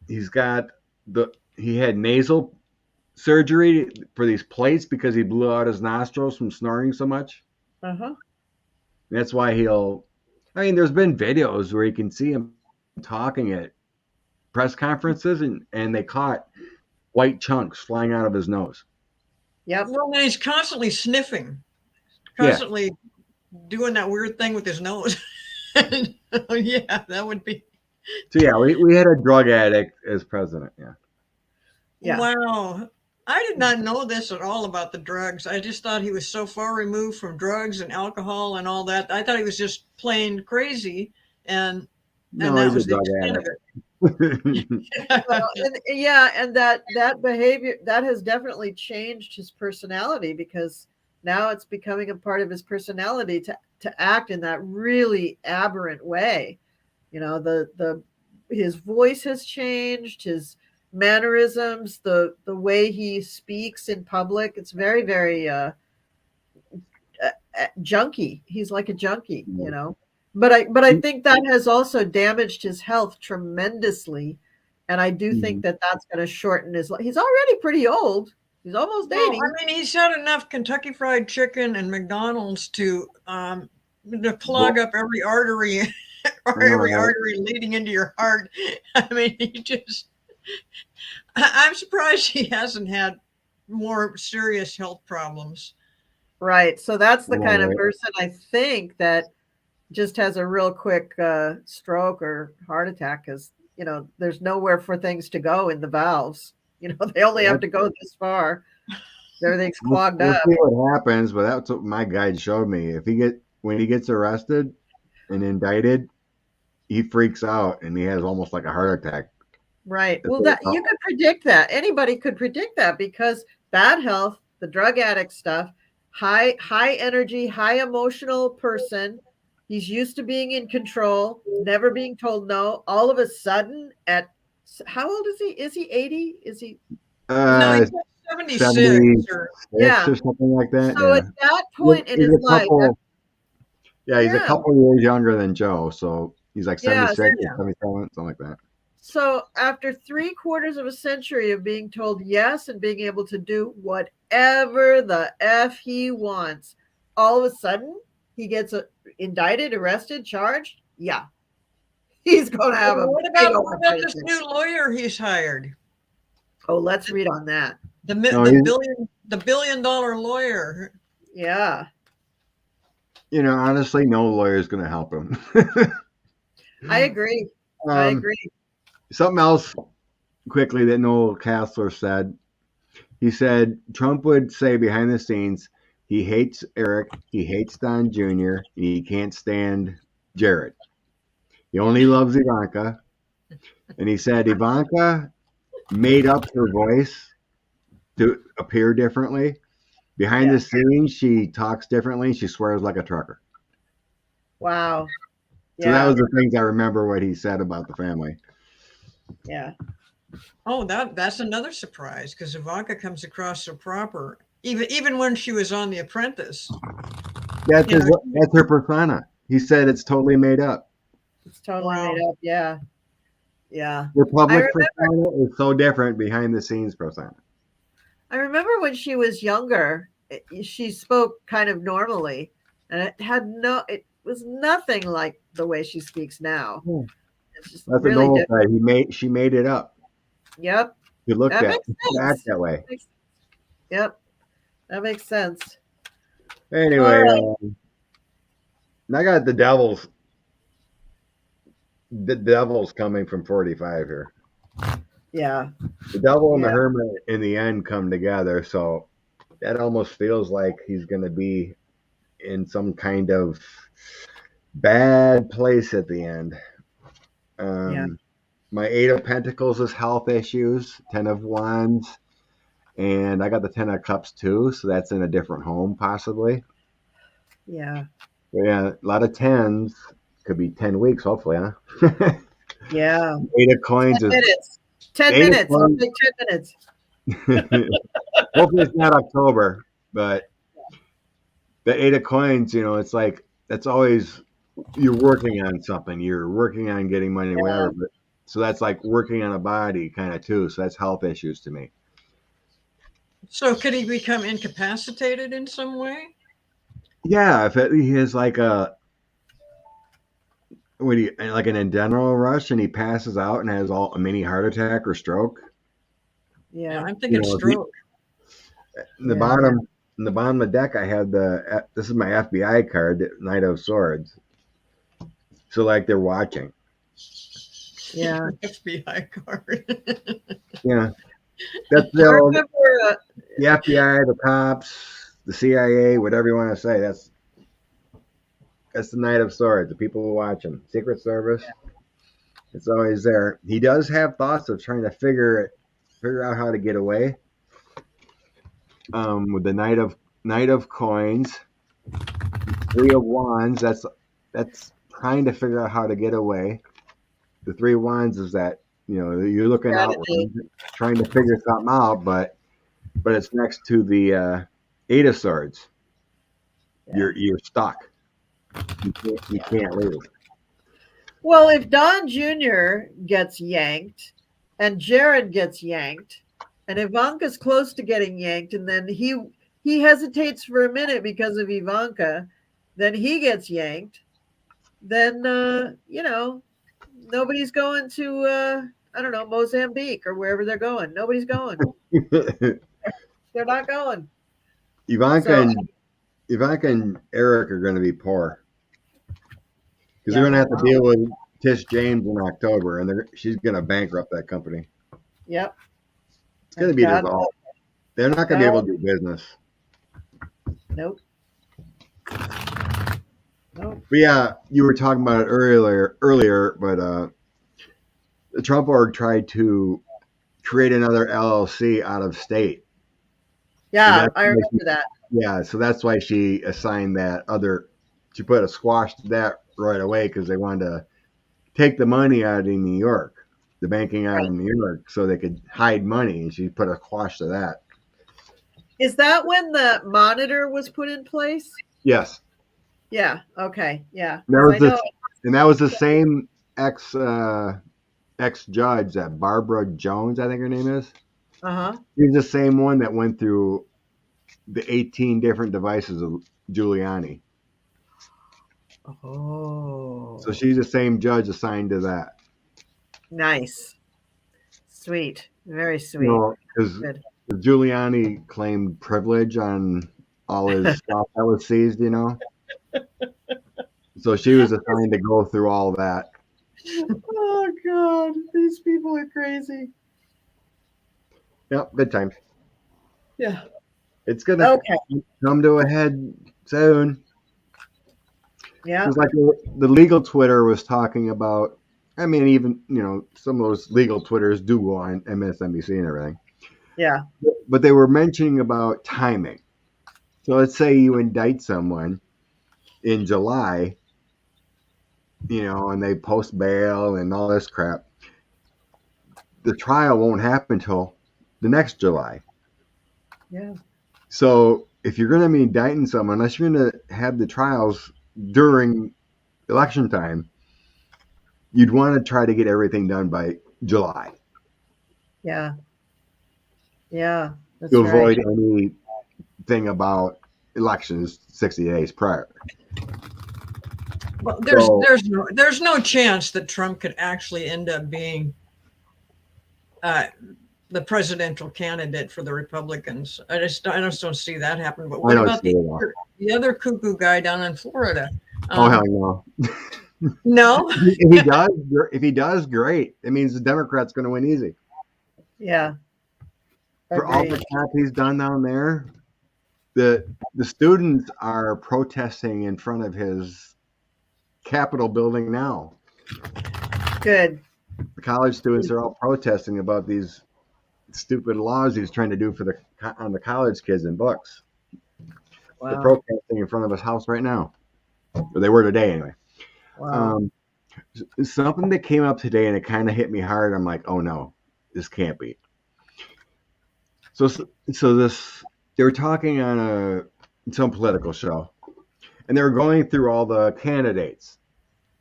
he had nasal surgery for these plates because he blew out his nostrils from snoring so much. That's why there's been videos where you can see him talking at press conferences and they caught white chunks flying out of his nose. Yep. Well, and he's constantly sniffing, constantly doing that weird thing with his nose. Yeah, that would be. So yeah, we had a drug addict as president. Yeah. Wow. I did not know this at all about the drugs. I just thought he was so far removed from drugs and alcohol and all that. I thought he was just plain crazy, and that was the extent of it. And that behavior that has definitely changed his personality, because now it's becoming a part of his personality to act in that really aberrant way. His voice has changed, his mannerisms, the way he speaks in public. It's very, very junky. He's like a junkie, But I think that has also damaged his health tremendously, and I do think that that's going to shorten his life. He's already pretty old. He's almost 80. I mean, he's had enough Kentucky Fried Chicken and McDonald's to clog up every artery, every artery leading into your heart. I mean, I'm surprised he hasn't had more serious health problems. Right. So that's the kind of person I think that just has a real quick stroke or heart attack, because there's nowhere for things to go in the valves. They only have to go this far. Everything's clogged up. We'll see what happens, but that's what my guide showed me. When he gets arrested and indicted, he freaks out and he has almost like a heart attack. Right. Well, you could predict that. Anybody could predict that, because bad health, the drug addict stuff, high energy, high emotional person. He's used to being in control, never being told no. All of a sudden, how old is he? Is he 80? Is he? No, 76 76 or Yeah. or something like that. So Yeah. at that point in He's his a life, couple. Yeah, he's a yeah, couple years younger than Joe, so he's like yeah. 76 yeah. or 77, something like that. So after 3/4 of a century of being told yes and being able to do whatever the F he wants, all of a sudden he gets indicted, arrested, charged. Yeah. He's going to have a What big about open this face. new lawyer he's hired? Oh, let's read on that. No, The $1 billion lawyer. Yeah. Honestly, no lawyer is going to help him. I agree. I agree. Something else quickly that Noel Castler said. He said Trump would say behind the scenes he hates Eric, he hates Don Jr., and he can't stand Jared. He only loves Ivanka. And he said Ivanka made up her voice to appear differently. Behind the scenes, she talks differently. She swears like a trucker. Wow. So that Yeah. was the things I remember what he said about the family. Yeah. Oh, that's another surprise because Ivanka comes across so proper, even when she was on The Apprentice. That's her persona. He said it's totally made up. It's totally made up. Yeah. Yeah. Your public persona is so different behind the scenes persona. I remember when she was younger, she spoke kind of normally, and it was nothing like the way she speaks now. Yeah. It's just That's really what Noel different. said. She made it up. Yep. You look That at makes to sense. act that way. Yep. That makes sense. Anyway, All I got the Devils. The Devils coming from 45 here. Yeah. The Devil and the Yeah. Hermit in the end come together, so that almost feels like he's going to be in some kind of bad place at the end. Yeah. My Eight of Pentacles is health issues, Ten of Wands, and I got the Ten of Cups too, so that's in a different home possibly. Yeah. But yeah, a lot of tens. Could be 10 weeks, hopefully, huh? Yeah. Eight of Coins 10 is minutes. 10 Eight of minutes. I'll Coins. take 10 minutes. Hopefully it's not October, but the Eight of Coins, it's like that's always you're working on something. You're working on getting money, whatever. But so that's like working on a body kind of too. So that's health issues to me. So could he become incapacitated in some way? Yeah, if he has like like an adrenaline rush and he passes out and has a mini heart attack or stroke. Yeah. I'm thinking stroke. In the bottom of the deck, I have this is my FBI card, the Knight of Swords. So like they're watching. Yeah. FBI card. Yeah. That's the FBI, the cops, the CIA, whatever you want to say. That's the Knight of Swords, the people watching. Secret Service. Yeah. It's always there. He does have thoughts of trying to figure out how to get away. With the Knight of Coins, Three of Wands. That's trying to figure out how to get away. The Three of Wands is that you're looking out, trying to figure something out, but it's next to the Eight of Swords. Yeah. You're stuck. You can't leave. Well, if Don Jr. gets yanked and Jared gets yanked and Ivanka's close to getting yanked and then he hesitates for a minute because of Ivanka, then he gets yanked, then nobody's going to I don't know, Mozambique or wherever they're going. Nobody's going. They're not going. Ivanka and Eric are going to be poor because they're going to have to deal with Tish James in October, and she's going to bankrupt that company. Yep. It's going to be dissolved. They're not going to be able to do business. Nope. But yeah, you were talking about it earlier, but the Trump org tried to create another LLC out of state. Yeah, I remember that. Yeah, so that's why she assigned she put a squash to that right away because they wanted to take the money out of New York, the banking out of New York, so they could hide money, and she put a squash to that. Is that when the monitor was put in place? Yes. Yeah. Okay. Yeah. That 'Cause was I know. and that was the same ex judge, that Barbara Jones, I think her name is. Uh-huh. She's the same one that went through the 18 different devices of Giuliani. So Oh, she's the same judge assigned to that. nice. Sweet. Very You sweet. know, because Good. Giuliani claimed privilege on all his stuff that was seized, you know. So she was assigned to go through all that. Oh God, these people are crazy. Yep, good times. Yeah. It's gonna Okay. come to a head soon. Yeah. Because like the legal Twitter was talking about. I mean, even some of those legal Twitters do go on MSNBC and everything, Yeah. but they were mentioning about timing. So let's say you indict someone in July, and they post bail and all this crap. The trial won't happen until the next July. Yeah. So if you're going to be indicting someone, unless you're going to have the trials during election time, you'd want to try to get everything done by July Yeah. Yeah. to That's right. avoid anything about elections 60 days prior. Well, So there's no chance that Trump could actually end up being the presidential candidate for the Republicans. I just don't see that happen. But I what don't about see it all. the other cuckoo guy down in Florida? Oh hell no! No. If he does, great. It means the Democrat's going to win easy. Yeah. For all Agreed. the crap he's done down there, the students are protesting in front of his Capitol building now. Good. The college students are all protesting about these stupid laws he's trying to do on the college kids and books. They're Wow. protesting in front of his house right now, or they were today anyway. Wow. Something that came up today and it kind of hit me hard. I'm like, oh no, this can't be. So they were talking on some political show, and they were going through all the candidates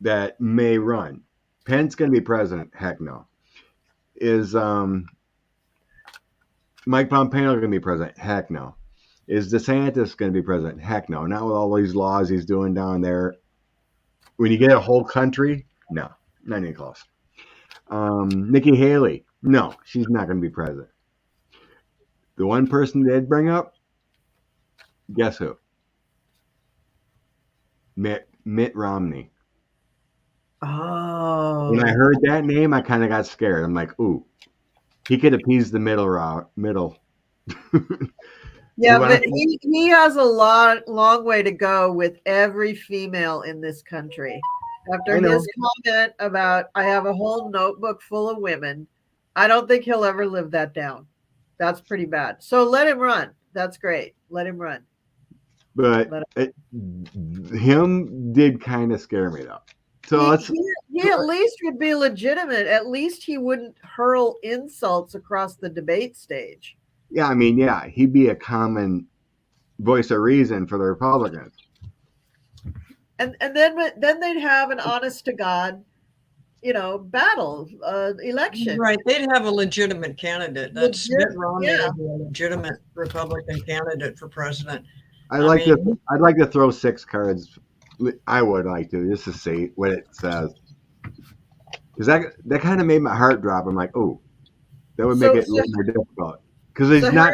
that may run. Pence going to be president? Heck no. Is Mike Pompeo going to be president? Heck no. Is DeSantis going to be president? Heck no. Not with all these laws he's doing down there. When you get a whole country, no, not even close. Nikki Haley, no, she's not going to be president. The one person they'd bring up, guess who? Mitt Romney. Oh. When I heard that name, I kind of got scared. I'm like, ooh, he could appease the middle. Yeah, but he has a long way to go with every female in this country. After his comment about I have a whole notebook full of women, I don't think he'll ever live that down. That's pretty bad. So let him run. That's great. Let him run. But him did kind of scare me though. So he at least would be legitimate. At least he wouldn't hurl insults across the debate stage. Yeah, I mean, yeah, he'd be a common voice of reason for the Republicans. And then they'd have an honest to God, battle election. Right, they'd have a legitimate candidate. That's Mitt Romney is a legitimate Republican candidate for president. I'd like to throw 6 cards. I would like to just to see what it says, because that kind of made my heart drop. I'm like, oh, that would make it a little more difficult because he's not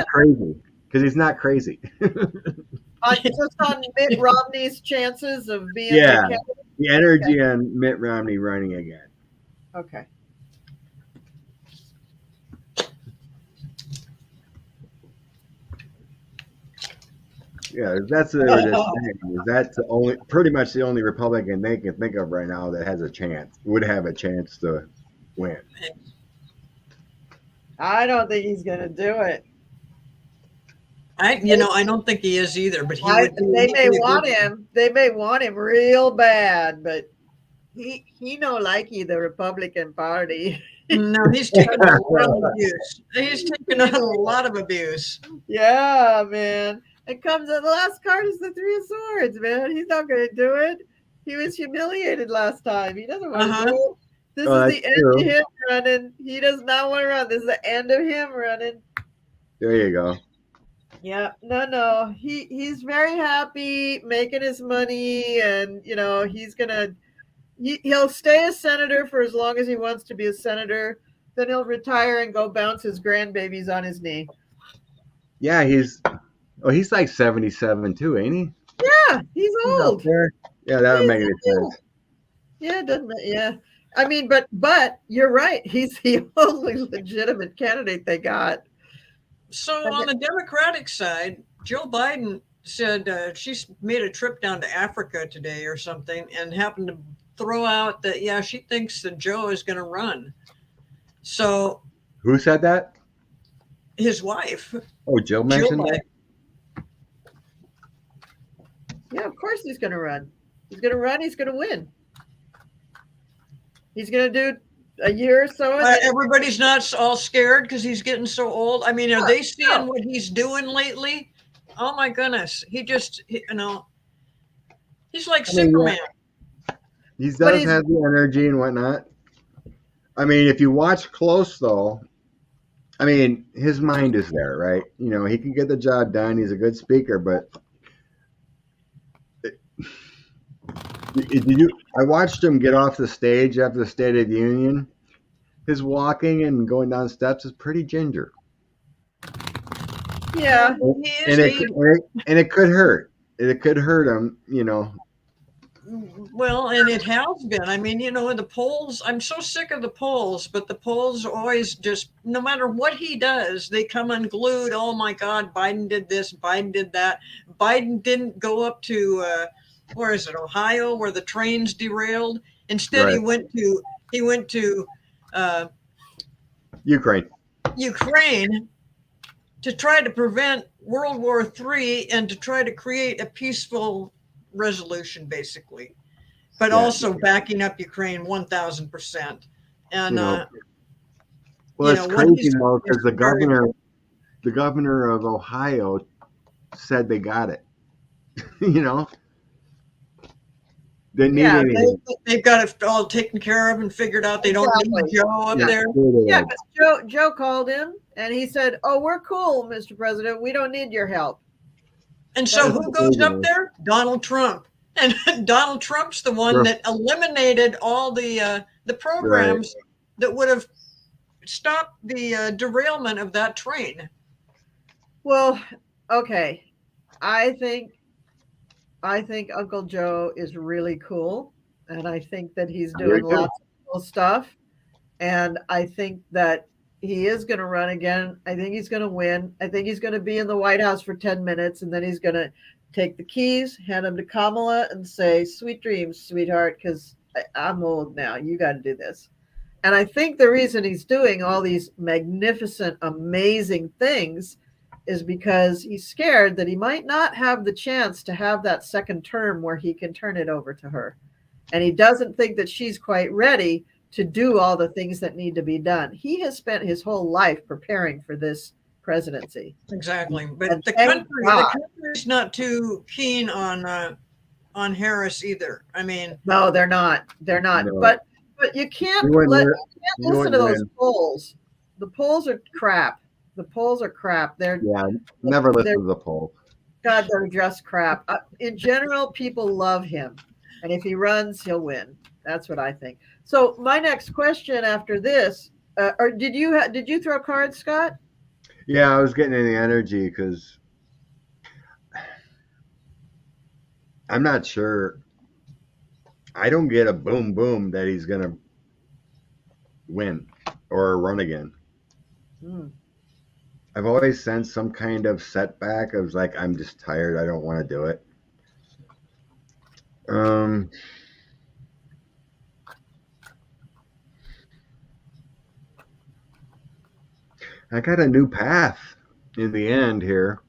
crazy. Because he's not crazy. Just on Mitt Romney's chances of being the energy on Mitt Romney running again. Okay. Yeah, that's what they were just saying. That's pretty much the only Republican they can think of right now that has would have a chance to win. I don't think he's going to do it. I don't think he is either. But they may want him. They may want him real bad, but he no likey the Republican Party. No, he's taken a lot of abuse. He's taken a lot of abuse. Yeah, man. It comes the last card is the Three of Swords, man. He's not going to do it. He was humiliated last time. He doesn't want to do it. This is that's the end true. of him running. He does not want to run. This is the end of him running. There you go. Yeah, no. He's very happy making his money, and he'll stay a senator for as long as he wants to be a senator. Then he'll retire and go bounce his grandbabies on his knee. Yeah, he's like 77 too, ain't he? Yeah, he's He's up old. there. Yeah, that would make any old. sense. Yeah, doesn't it? Yeah. I mean, but you're right. He's the only legitimate candidate they got. So on the Democratic side, Joe Biden said she's made a trip down to Africa today or something and happened to throw out that, yeah, she thinks that Joe is going to run. So Who said that? his wife. Oh, Jill mentioned that? Yeah, of course he's going to run. He's going to run. He's going to win. He's going to do a year or so. Everybody's not all scared because he's getting so old. I mean, are they seeing what he's doing lately? Oh my goodness. He's like Superman. Yeah. He does have the energy and whatnot. I mean, if you watch close though, I mean, his mind is there, right? You know, he can get the job done. He's a good speaker, but I watched him get off the stage after the State of the Union. His walking and going down steps is pretty ginger. Yeah, and it could hurt. It could hurt him, you know. Well, and it has been. I mean, the polls, I'm so sick of the polls, but the polls always just, no matter what he does, they come unglued. Oh my God, Biden did this, Biden did that. Biden didn't go up to, where is it, Ohio, where the trains derailed. Instead, Right. he went to Ukraine to try to prevent World War III and to try to create a peaceful resolution, basically, but also backing up Ukraine 1,000%. And well, it's crazy though, because the governor of Ohio said they got it. You know, they need anything. They've got it all taken care of and figured out. They don't need Joe up there. Yeah, because Joe called him and he said, "Oh, we're cool, Mr. President. We don't need your help." And so who goes up there? Donald Trump. And Donald Trump's the one that eliminated all the programs that would have stopped the derailment of that train. Well, okay. I think Uncle Joe is really cool, and I think that he's doing lots of cool stuff, and I think that he is going to run again. I think he's going to win. I think he's going to be in the White House for 10 minutes, and then he's going to take the keys, hand them to Kamala, and say, "Sweet dreams, sweetheart, because I'm old now. You got to do this." And I think the reason he's doing all these magnificent, amazing things is because he's scared that he might not have the chance to have that second term where he can turn it over to her. And he doesn't think that she's quite ready to do all the things that need to be done. He has spent his whole life preparing for this presidency. Exactly. But the country's not too keen on Harris either. I mean, no, they're not. They're not. No. But you can't listen to those polls. The polls are crap. The polls are crap. Never listen to the polls. God, they're just crap. In general, people love him, and if he runs, he'll win. That's what I think. So my next question after this, or did you throw cards, Scott? Yeah, I was getting any energy because I'm not sure. I don't get a boom boom that he's gonna win or run again. I've always sensed some kind of setback of like, I'm just tired. I don't want to do it. I got a new path in the end here.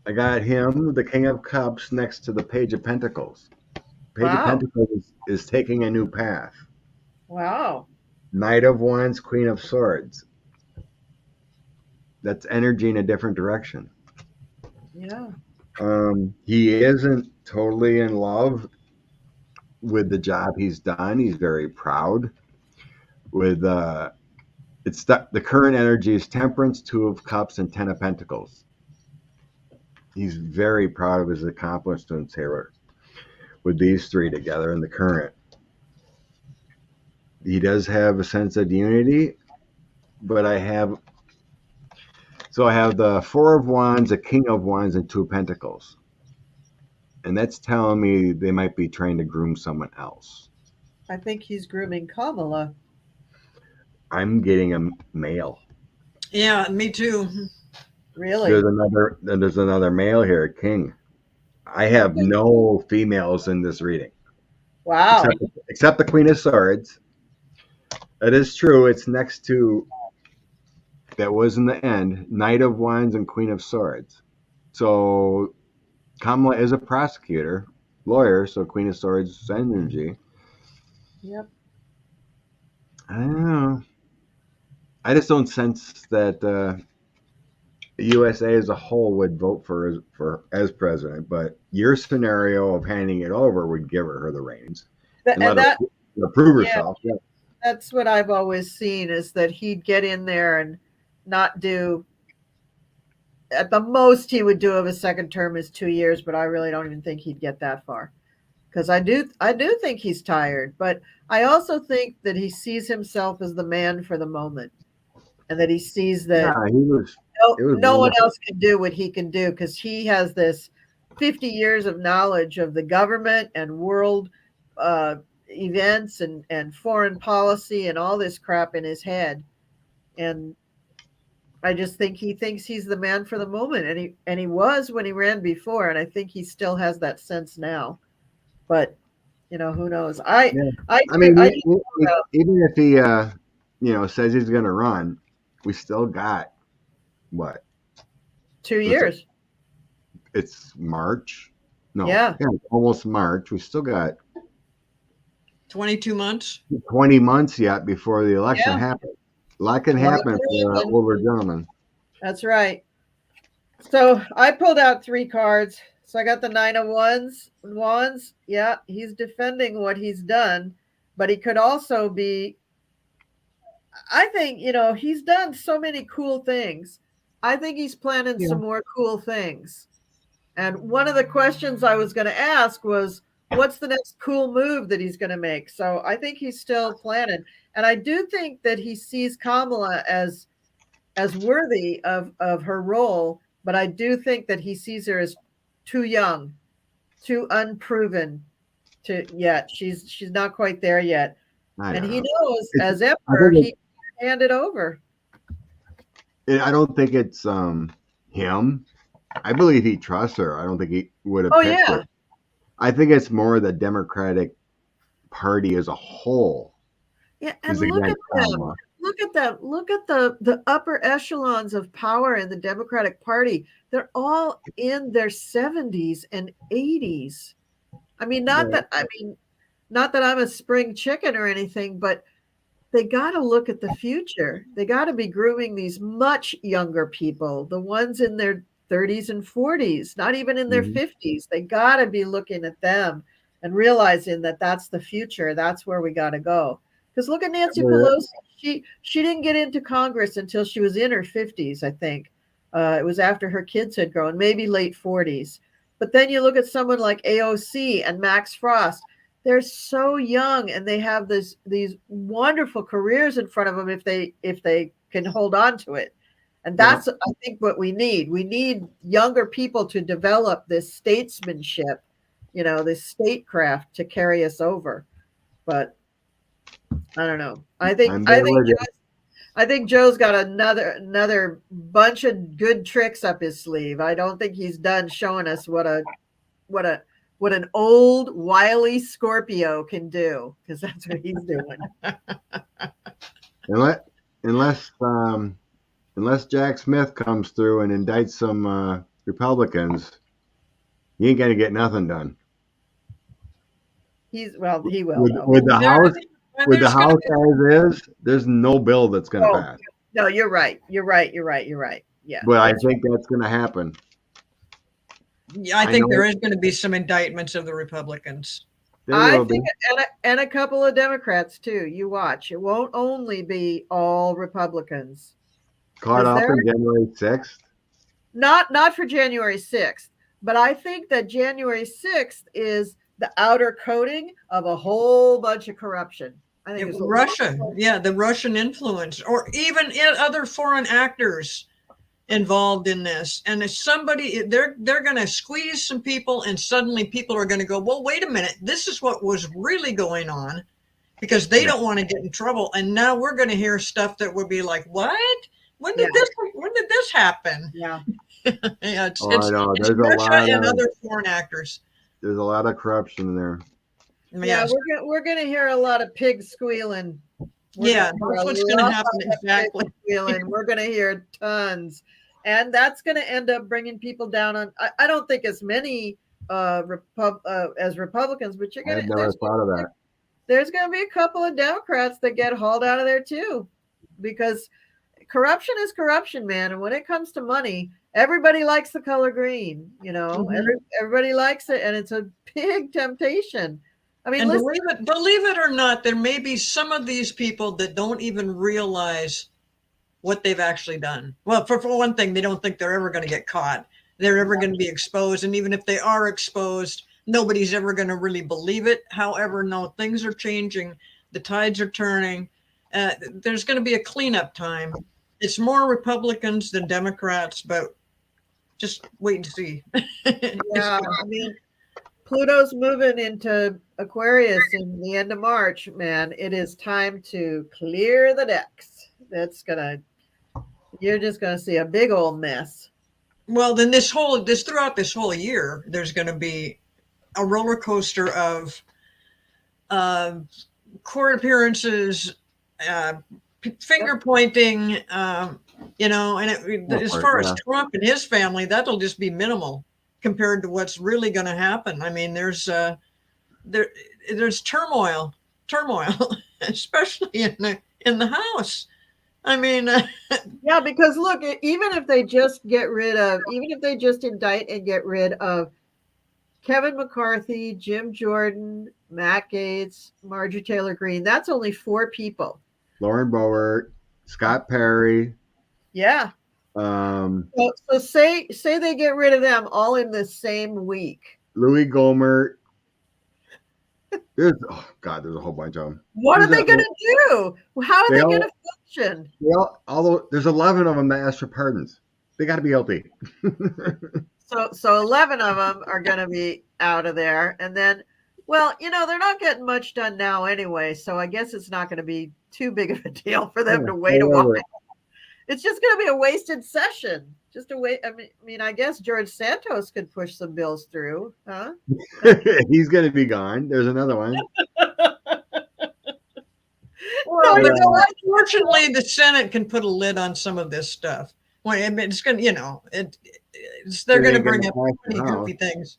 I got him, the King of Cups, next to the Page of Pentacles. Page of Pentacles is taking a new path. Wow. Knight of Wands, Queen of Swords. That's energy in a different direction. Yeah. He isn't totally in love with the job he's done. He's very proud. With it's the current energy is Temperance, Two of Cups, and Ten of Pentacles. He's very proud of his accomplishments here with these three together in the current. He does have a sense of unity, but I have the Four of Wands, a King of Wands, and Two of Pentacles. And that's telling me they might be trying to groom someone else. I think he's grooming Kamala. I'm getting a male. Yeah, me too. Really? There's another male here, a king. I have no females in this reading. Wow. Except the Queen of Swords. That is true. It's next to, that was in the end, Knight of Wands and Queen of Swords. So Kamala is a prosecutor, lawyer, so Queen of Swords energy. Yep. I don't know. I just don't sense that the USA as a whole would vote for as president, but your scenario of handing it over would give her the reins and let her prove herself. Yeah. That's what I've always seen, is that he'd get in there and not do, at the most he would do of a second term is 2 years, but I really don't even think he'd get that far, because I do think he's tired, but I also think that he sees himself as the man for the moment, and that he sees that no one else can do what he can do, because he has this 50 years of knowledge of the government and world events and foreign policy and all this crap in his head. And I just think he thinks he's the man for the moment, and he was when he ran before, and I think he still has that sense now. But who knows? I mean, even if he says he's going to run, we still got what? 2 years. It's March. No, yeah, almost March. We still got 22 months. 20 months yet before the election happens. A lot can happen for older gentlemen. That's right. So I pulled out 3 cards. So I got the Nine of Wands. Yeah, he's defending what he's done, but he could also be, I think, he's done so many cool things. I think he's planning some more cool things. And one of the questions I was going to ask was, what's the next cool move that he's going to make? So I think he's still planning. And I do think that he sees Kamala as worthy of her role, but I do think that he sees her as too young, too unproven yet. She's not quite there yet. And he knows as emperor, he can hand it over. I don't think it's him. I believe he trusts her. I don't think he would have picked her. I think it's more the Democratic Party as a whole. Yeah, and look at them. Look at the upper echelons of power in the Democratic Party. They're all in their 70s and 80s. I mean, not that I'm a spring chicken or anything, but they got to look at the future. They got to be grooming these much younger people, the ones in their 30s and 40s, not even in their 50s. They got to be looking at them and realizing that that's the future. That's where we got to go. Because look at Nancy Pelosi. She didn't get into Congress until she was in her 50s, I think. It was after her kids had grown, maybe late 40s. But then you look at someone like AOC and Max Frost. They're so young, and they have these wonderful careers in front of them if they can hold on to it. And that's, I think, what we need. We need younger people to develop this statesmanship, this statecraft to carry us over. But I don't know. I think Joe's got another bunch of good tricks up his sleeve. I don't think he's done showing us what an old wily Scorpio can do, because that's what he's doing. Unless Jack Smith comes through and indicts some Republicans, he ain't gonna get nothing done. He will with the House. And with the there's going to House be, as is, there's no bill that's going to Oh, pass. no, you're right. You're right. You're right. You're right. Yeah. But I That's think that's going to happen. yeah, I I think there know is going to be some indictments of the Republicans. there I will be think, and a couple of Democrats too. You watch. It won't only be all Republicans. caught Because up they're in January 6th. not for January 6th, but I think that January 6th is the outer coating of a whole bunch of corruption. I think there's a lot Russia, yeah, the Russian influence, or even other foreign actors involved in this. And if somebody, they're going to squeeze some people, and suddenly people are going to go, well, wait a minute, this is what was really going on, because they don't want to get in trouble. And now we're going to hear stuff that would be like, what? When did this happen? Yeah. Yeah, I know it's Russia and other foreign actors. There's a lot of corruption there. Yeah, Yes. we're gonna hear a lot of pigs squealing. Yeah, that's what's going to happen exactly. Squealing. We're gonna hear tons, and that's gonna end up bringing people down on. I don't think as many as Republicans, but I had never thought of that. there's gonna be a couple of Democrats that get hauled out of there too, because corruption is corruption, man. And when it comes to money, everybody likes the color green. You know, everybody likes it, and it's a big temptation. I mean, and believe it or not, there may be some of these people that don't even realize what they've actually done. Well, for one thing, they don't think they're ever going to get caught. They're ever going to be exposed. And even if they are exposed, nobody's ever going to really believe it. However, no, things are changing. The tides are turning. There's going to be a cleanup time. It's more Republicans than Democrats, but just wait and see. Yeah, I mean, Pluto's moving into Aquarius in the end of March, man. It is time to clear the decks. You're just gonna see a big old mess. Well, then throughout this whole year, there's going to be a roller coaster of court appearances, finger pointing, and as far as Trump and his family, that'll just be minimal compared to what's really going to happen. I mean, there's turmoil, especially in the House. I mean, yeah, because look, even if they just indict and get rid of Kevin McCarthy, Jim Jordan, Matt Gaetz, Marjorie Taylor Greene, that's only 4 people. Lauren Boebert, Scott Perry. Yeah. So say they get rid of them all in the same week. Louis Gohmert. There's a whole bunch of them. What are they going to do? How are they going to function? Well, although there's 11 of them that asked for pardons, they got to be guilty. So 11 of them are going to be out of there, and then, well, they're not getting much done now anyway. So I guess it's not going to be too big of a deal for them to wait a while. It's just going to be a wasted session. Just a wait. I mean, I guess George Santos could push some bills through, huh? He's going to be gone. There's another one. Well, but unfortunately, the Senate can put a lid on some of this stuff. Well, I mean, it's going to, they're going to bring up many goofy things.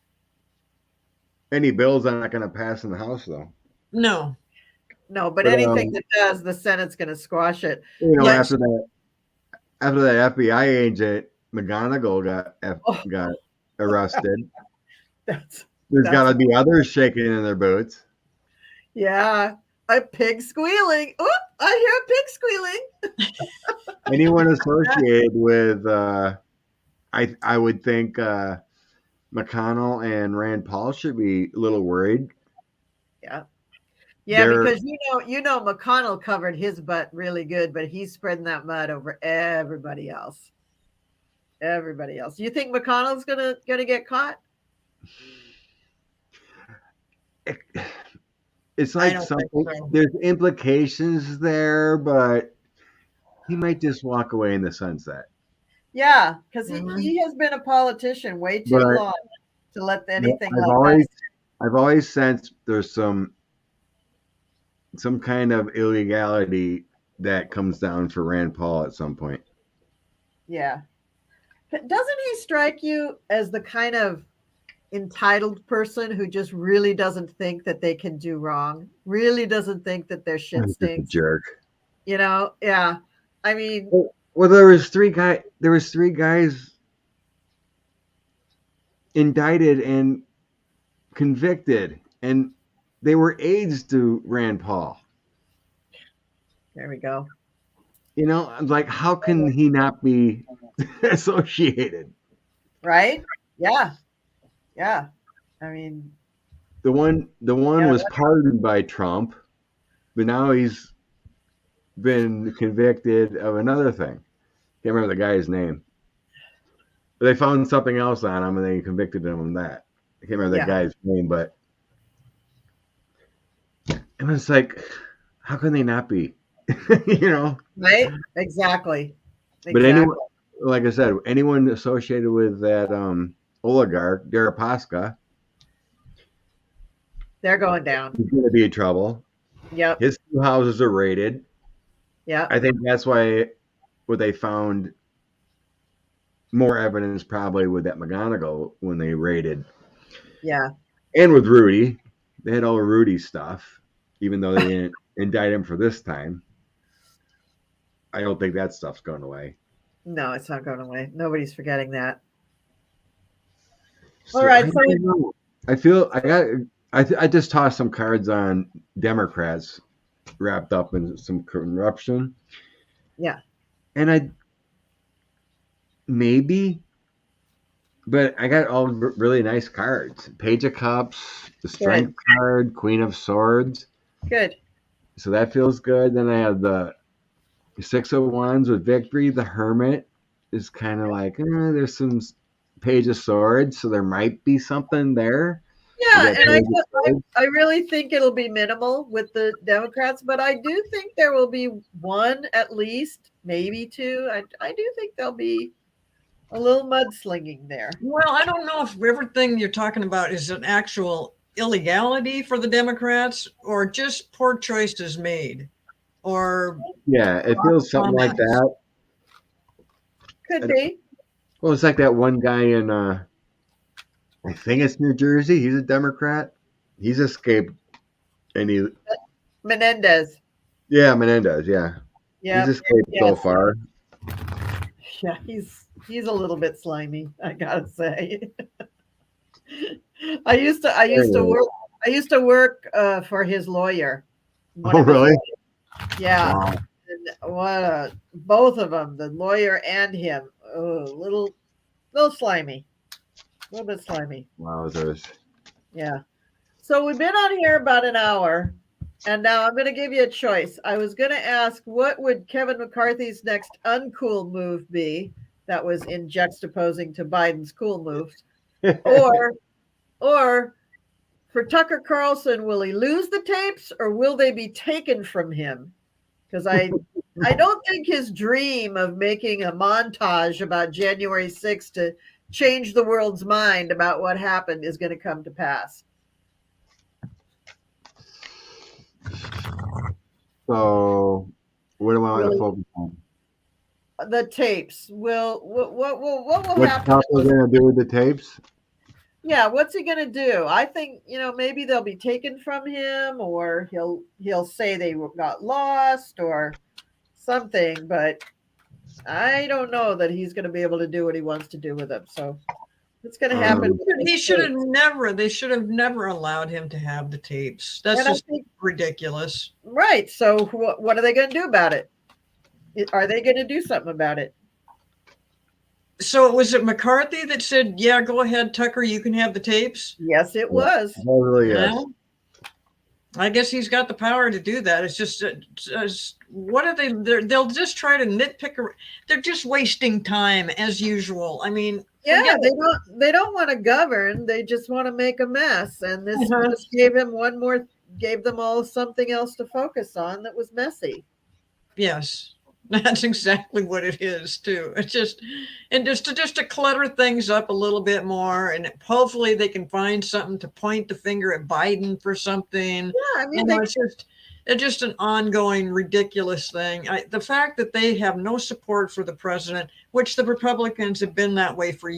Any bills are not going to pass in the House, though. No, but anything that does, the Senate's going to squash it. After that FBI agent McGonigal got arrested, there's got to be others shaking in their boots. Yeah, a pig squealing. Oh, I hear a pig squealing. Anyone associated with, I would think McConnell and Rand Paul should be a little worried. Yeah, because McConnell covered his butt really good, but he's spreading that mud over everybody else. You think McConnell's gonna get caught? It's like something. So. There's implications there, but he might just walk away in the sunset. Yeah, because he has been a politician way too long to let anything that. I've always sensed there's some kind of illegality that comes down for Rand Paul at some point. Yeah. But doesn't he strike you as the kind of entitled person who just really doesn't think that they can do wrong, really doesn't think that their shit He's just a stinks. jerk. Yeah. I mean, Well, there was three guys indicted and convicted, and they were aides to Rand Paul. there we go. Like, how can he not be associated? Right? Yeah. Yeah. I mean, The one yeah, was pardoned by Trump, but now he's been convicted of another thing. Can't remember the guy's name. But they found something else on him, and they convicted him of that. I can't remember that yeah. guy's name, but it was like, how can they not be? Right? Exactly. But Exactly. anyone, like I said, anyone associated with that oligarch, Deripaska, They're going down. is going to be in trouble. Yep. His two houses are raided. Yep. I think that's why what they found more evidence probably with that McGonagall when they raided. Yeah. And with Rudy. They had all Rudy stuff, even though they didn't indict him for this time. I don't think that stuff's going away. No, it's not going away. Nobody's forgetting that. So, All right. I So don't know. I feel I just tossed some cards on Democrats wrapped up in some corruption. yeah. And maybe, but I got all really nice cards. Page of Cups, the Strength card, Queen of Swords. Good. So that feels good. Then I have the Six of Wands with Victory. The Hermit is kind of like, there's some Page of Swords, so there might be something there. Yeah, and I really think it'll be minimal with the Democrats, but I do think there will be one at least, maybe two. I do think there'll be a little mudslinging there. Well, I don't know if everything you're talking about is an actual illegality for the Democrats or just poor choices made. Or yeah, it feels something like that. Could be. Well, it's like that one guy in I think it's New Jersey. He's a Democrat. He's escaped, and Menendez. Yeah, Menendez. Yeah, yeah, he's escaped so far. Yeah, he's a little bit slimy, I gotta say. I used to work for his lawyer. Oh, really? Yeah. Wow. And both of them, the lawyer and him, little slimy. A little bit slimy. Wowzers. Yeah. So we've been on here about an hour, and now I'm going to give you a choice. I was going to ask, what would Kevin McCarthy's next uncool move be that was in juxtaposing to Biden's cool moves? Or for Tucker Carlson, will he lose the tapes or will they be taken from him? Because I don't think his dream of making a montage about January 6th to change the world's mind about what happened is going to come to pass. So, what do I want to focus on? The tapes. What will happen? What's Tucker going to do with the tapes? Yeah, what's he going to do? I think, maybe they'll be taken from him, or he'll say they got lost or something, but I don't know that he's going to be able to do what he wants to do with them. So it's going to happen. They should have never allowed him to have the tapes. That's just ridiculous. Right. So what are they going to do about it? Are they going to do something about it? So was it McCarthy that said, yeah, go ahead, Tucker, you can have the tapes? Yes, it was. Totally, yes. I guess he's got the power to do that. It's just, what are they? They'll just try to nitpick. They're just wasting time as usual. I mean, yeah, they don't want to govern. They just want to make a mess. And this just gave them all something else to focus on that was messy. Yes. That's exactly what it is too. It's just to clutter things up a little bit more, and hopefully they can find something to point the finger at Biden for something. Yeah, I mean, it's just an ongoing ridiculous thing. The fact that they have no support for the president, which the Republicans have been that way for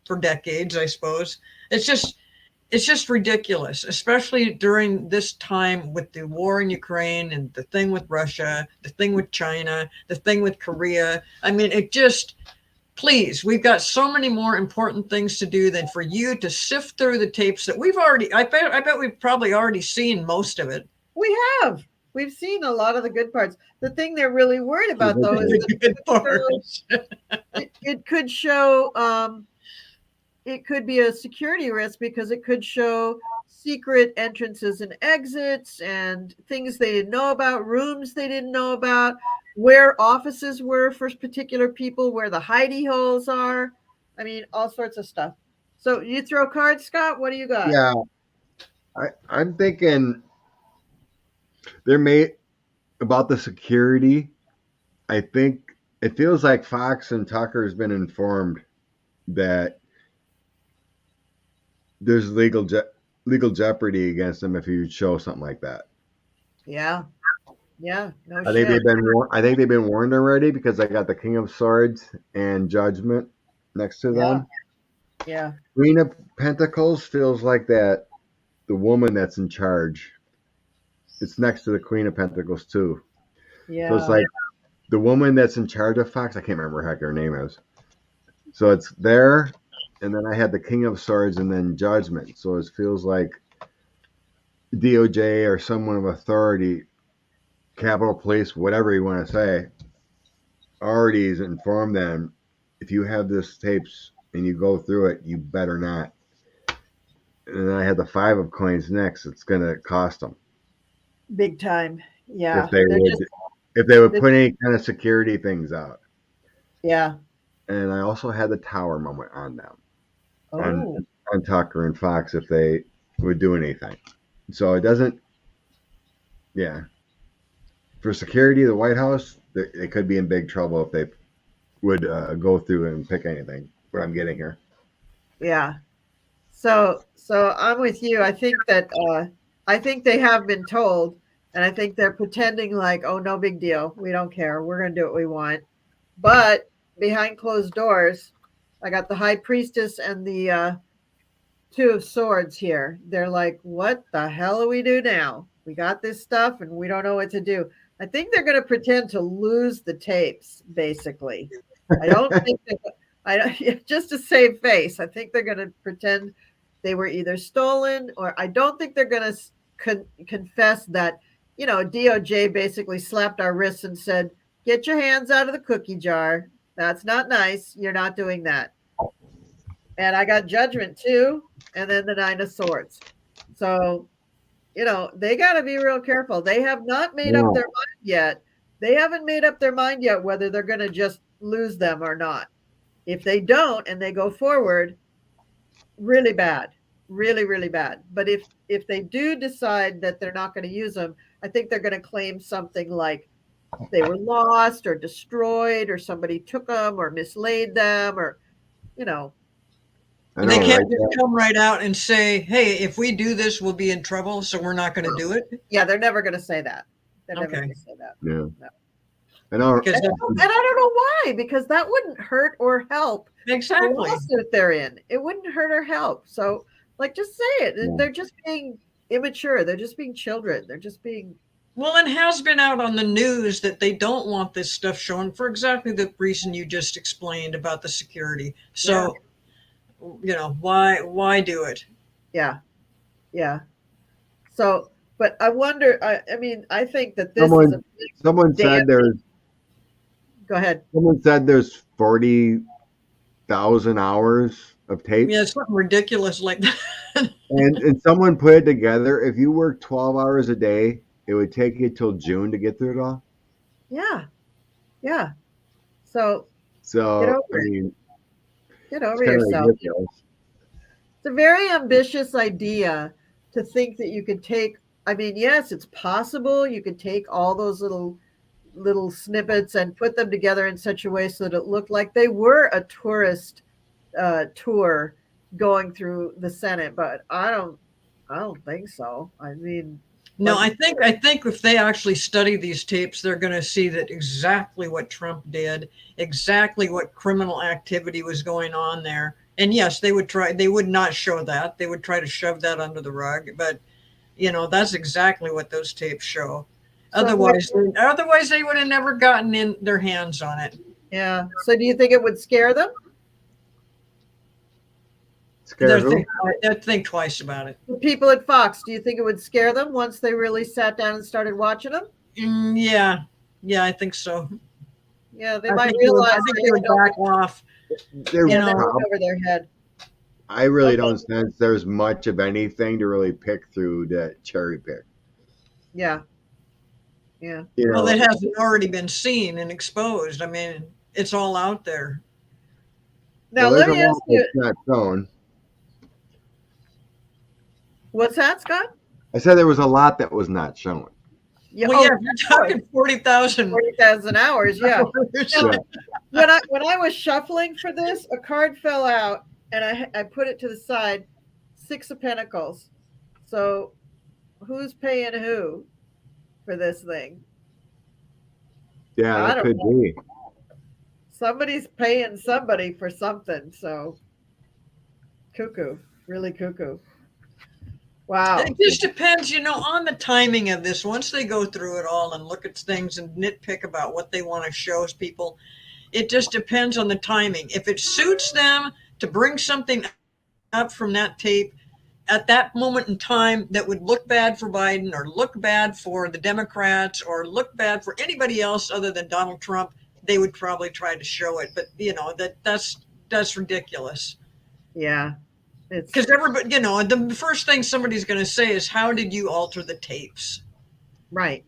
for decades, I suppose. It's just ridiculous, especially during this time with the war in Ukraine and the thing with Russia, the thing with China, the thing with Korea. I mean, it just, please, we've got so many more important things to do than for you to sift through the tapes that we've already, I bet we've probably already seen most of it. We have. We've seen a lot of the good parts. The thing they're really worried about, though, is The good parts. it could show, it could be a security risk because it could show secret entrances and exits and things they didn't know about, rooms they didn't know about, where offices were for particular people, where the hidey holes are. I mean, all sorts of stuff. So you throw cards, Scott? What do you got? Yeah, I'm thinking there may about the security. I think it feels like Fox and Tucker has been informed that there's legal jeopardy against them if you show something like that. Yeah. Yeah. No I think shit. I think they've been warned already because I got the King of Swords and Judgment next to them. Yeah. Queen of Pentacles feels like that the woman that's in charge. It's next to the Queen of Pentacles too. Yeah. So it's like the woman that's in charge of Fox. I can't remember heck her name is. So it's there, and then I had the King of Swords and then Judgment. So it feels like DOJ or someone of authority, Capitol Police, whatever you want to say, already has informed them if you have this tapes and you go through it, you better not. And then I had the Five of Coins next. It's going to cost them. Big time. Yeah. If they would put any kind of security things out. Yeah. And I also had the Tower moment on them. Oh. On Tucker and Fox if they would do anything. So it doesn't, yeah. For security, the White House, they could be in big trouble if they would go through and pick anything. What I'm getting here. Yeah. So I'm with you. I think that I think they have been told, and I think they're pretending like, oh, no big deal. We don't care. We're going to do what we want. But behind closed doors, I got the High Priestess and the Two of Swords here. They're like, what the hell do we do now? We got this stuff and we don't know what to do. I think they're going to pretend to lose the tapes, basically. I don't think just to save face. I think they're going to pretend they were either stolen, or I don't think they're going to confess that, DOJ basically slapped our wrists and said, get your hands out of the cookie jar. That's not nice. You're not doing that. And I got Judgment too, and then the Nine of Swords. So, they got to be real careful. They have not made up their mind yet. They haven't made up their mind yet whether they're going to just lose them or not. If they don't and they go forward, really bad, really, really bad. But if they do decide that they're not going to use them, I think they're going to claim something like they were lost or destroyed or somebody took them or mislaid them or, They can't just come right out and say, hey, if we do this, we'll be in trouble, so we're not going to do it. Yeah, they're never going to say that. They're never going to say that. Yeah. No. And I don't know why, because that wouldn't hurt or help. Exactly. The lawsuit they're in. It wouldn't hurt or help. So, just say it. Yeah. They're just being immature. They're just being children. They're just being... Well, it has been out on the news that they don't want this stuff shown for exactly the reason you just explained about the security. So... Yeah. Why do it? Yeah. So, but I wonder, I think that this is someone said there's, go ahead. Someone said there's 40,000 hours of tape. Yeah, it's something ridiculous like that. and someone put it together. If you work 12 hours a day, it would take you till June to get through it all. Yeah. So get over yourself. It's a very ambitious idea to think that you could take, yes, it's possible you could take all those little snippets and put them together in such a way so that it looked like they were a tourist tour going through the Senate, but I don't think so. No, I think if they actually study these tapes, they're going to see that exactly what Trump did, exactly what criminal activity was going on there. And yes, they would not show that. They would try to shove that under the rug. But, that's exactly what those tapes show. So Otherwise, they would have never gotten in their hands on it. yeah. So do you think it would scare them? Scare who? They'd think twice about it. The people at Fox, do you think it would scare them once they really sat down and started watching them? Yeah, I think so. Yeah, they might realize they would back off. Over their head. I really don't sense there's much of anything to really pick through to cherry pick. Yeah. Yeah. Well, it hasn't already been seen and exposed. I mean, it's all out there. Now, let me ask you. Not shown. What's that, Scott? I said there was a lot that was not shown. Yeah, you're talking 40,000 hours. Yeah. When I was shuffling for this, a card fell out, and I put it to the side. 6 of Pentacles. So, who's paying who for this thing? Yeah, that could be. Somebody's paying somebody for something. So, cuckoo, really cuckoo. Wow. It just depends, on the timing of this. Once they go through it all and look at things and nitpick about what they want to show people, it just depends on the timing. If it suits them to bring something up from that tape at that moment in time that would look bad for Biden or look bad for the Democrats or look bad for anybody else other than Donald Trump, they would probably try to show it. But, that's ridiculous. Yeah. Because everybody, the first thing somebody's going to say is, how did you alter the tapes? Right.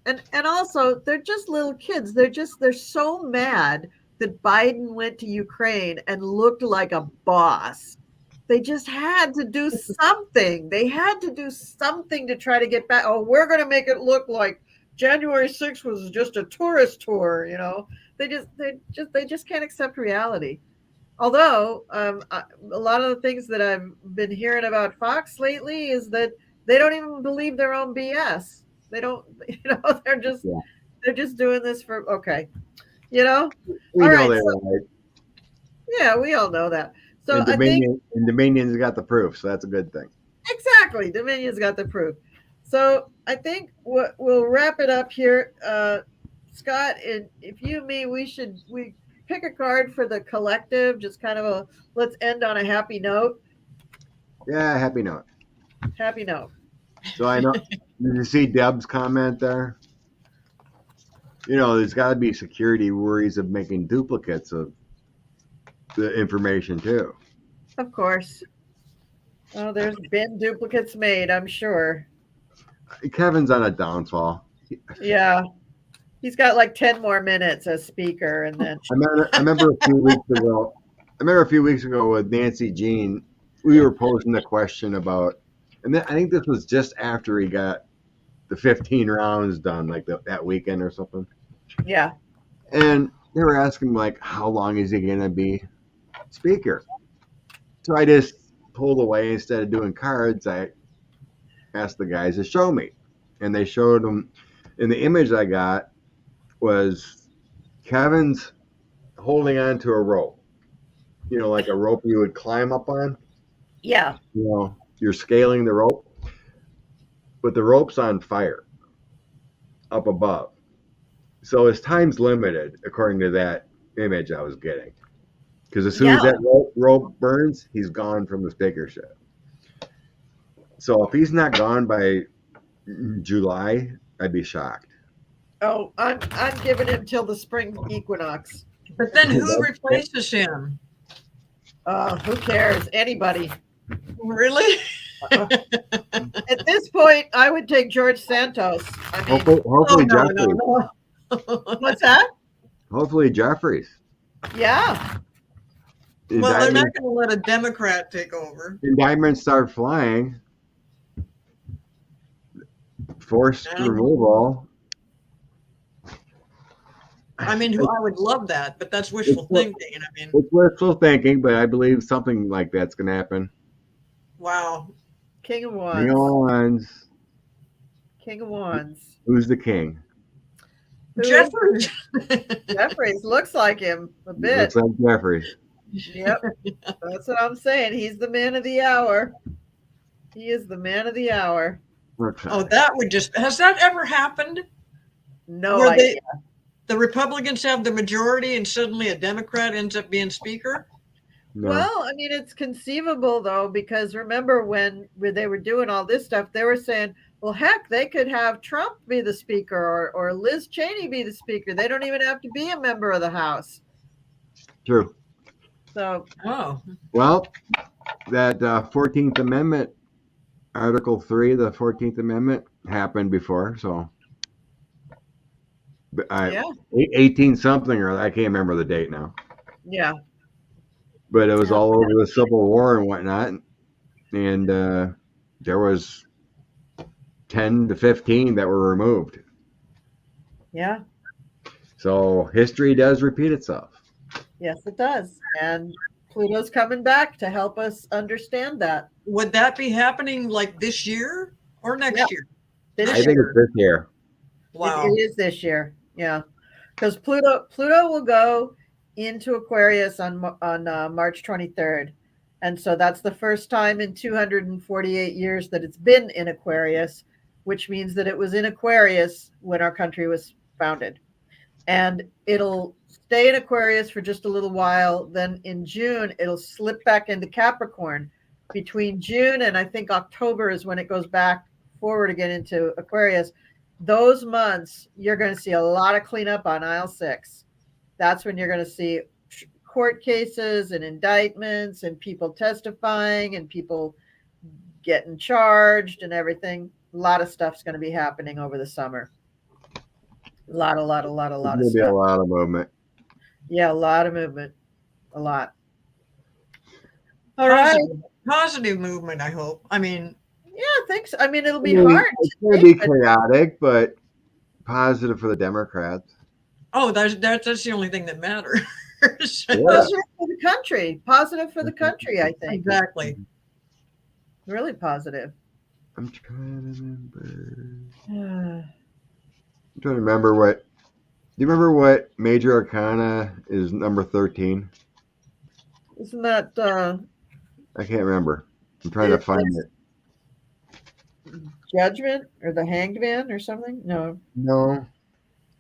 And also, they're just little kids. They're so mad that Biden went to Ukraine and looked like a boss. They just had to do something. They had to do something to try to get back. Oh, we're going to make it look like January 6th was just a tourist tour. They just can't accept reality. Although a lot of the things that I've been hearing about Fox lately is that they don't even believe their own BS. They don't, they're just doing this for, okay. We know they're right. Yeah, we all know that. So Dominion's got the proof, so that's a good thing. Exactly. Dominion's got the proof. So I think we'll wrap it up here. Scott, if you and me, we pick a card for the collective, just kind of let's end on a happy note. Yeah, happy note. Happy note. So I know, did you see Deb's comment there? There's got to be security worries of making duplicates of the information too. Of course. Oh, there's been duplicates made, I'm sure. Kevin's on a downfall. Yeah. He's got like 10 more minutes as speaker, and then I remember a few weeks ago with Nancy Jean, we were posing the question about, and then I think this was just after he got the 15 rounds done, like that weekend or something. Yeah. And they were asking like, how long is he gonna be speaker? So I just pulled away. Instead of doing cards, I asked the guys to show me, and they showed them. And the image I got was Kevin's holding on to a rope, like a rope you would climb up on. Yeah. You're scaling the rope, but the rope's on fire up above. So his time's limited, according to that image I was getting. Because as soon as that rope burns, he's gone from the speakership. So if he's not gone by July, I'd be shocked. Oh, I'm giving him till the spring equinox. But then who replaces him? Who cares? Anybody. Really? At this point, I would take George Santos. Hopefully Jeffries. No. What's that? Hopefully Jeffries. Yeah. Well, they're not going to let a Democrat take over. And diamonds start flying. Forced removal. I mean, I would love that, but that's wishful thinking. It's wishful thinking, but I believe something like that's going to happen. Wow. King of Wands. King of Wands. King of Wands. Who's the king? Jeffries. Jeffries looks like him a bit. Looks like Jeffries. Yep. That's what I'm saying. He's the man of the hour. He is the man of the hour. Okay. Oh, that would just, has that ever happened? No Where idea. the Republicans have the majority and suddenly a Democrat ends up being speaker? No. Well, I mean, it's conceivable though, because remember when they were doing all this stuff, they were saying, well, heck, they could have Trump be the speaker or Liz Cheney be the speaker. They don't even have to be a member of the House. True. So, Oh, Well, that 14th Amendment, Article 3, the 14th Amendment happened before, so yeah, 18 something or I can't remember the date now. yeah. But it was Yeah. all over the Civil War and whatnot, and there was 10 to 15 that were removed. Yeah. So history does repeat itself. Yes, it does. And Pluto's coming back to help us understand that. would that be happening like this year or next Yeah. year? This I think year. it's this year. Wow. It is this year. Yeah. Because Pluto will go into Aquarius on March 23rd. And so that's the first time in 248 years that it's been in Aquarius, which means that it was in Aquarius when our country was founded. And it'll stay in Aquarius for just a little while. Then in June, it'll slip back into Capricorn. Between June and I think October is when it goes back forward again into Aquarius. Those months, you're going to see a lot of cleanup on aisle 6. That's when you're going to see court cases and indictments and people testifying and people getting charged and everything. A lot of stuff's going to be happening over the summer. A lot There's of going to be a stuff. lot of movement. Yeah, a lot of movement. A lot. All right. Positive movement, I hope. I mean, Yeah, thanks. I mean, it'll be hard. It's going to be chaotic, but positive for the Democrats. oh, that's the only thing that matters. Yeah. Positive for the country. Positive for the country, I think. Exactly. Really positive. I'm trying to remember what. Do you remember what Major Arcana is number 13? Isn't that I can't remember. I'm trying to find it. Judgment or the Hanged Man or something? No. No.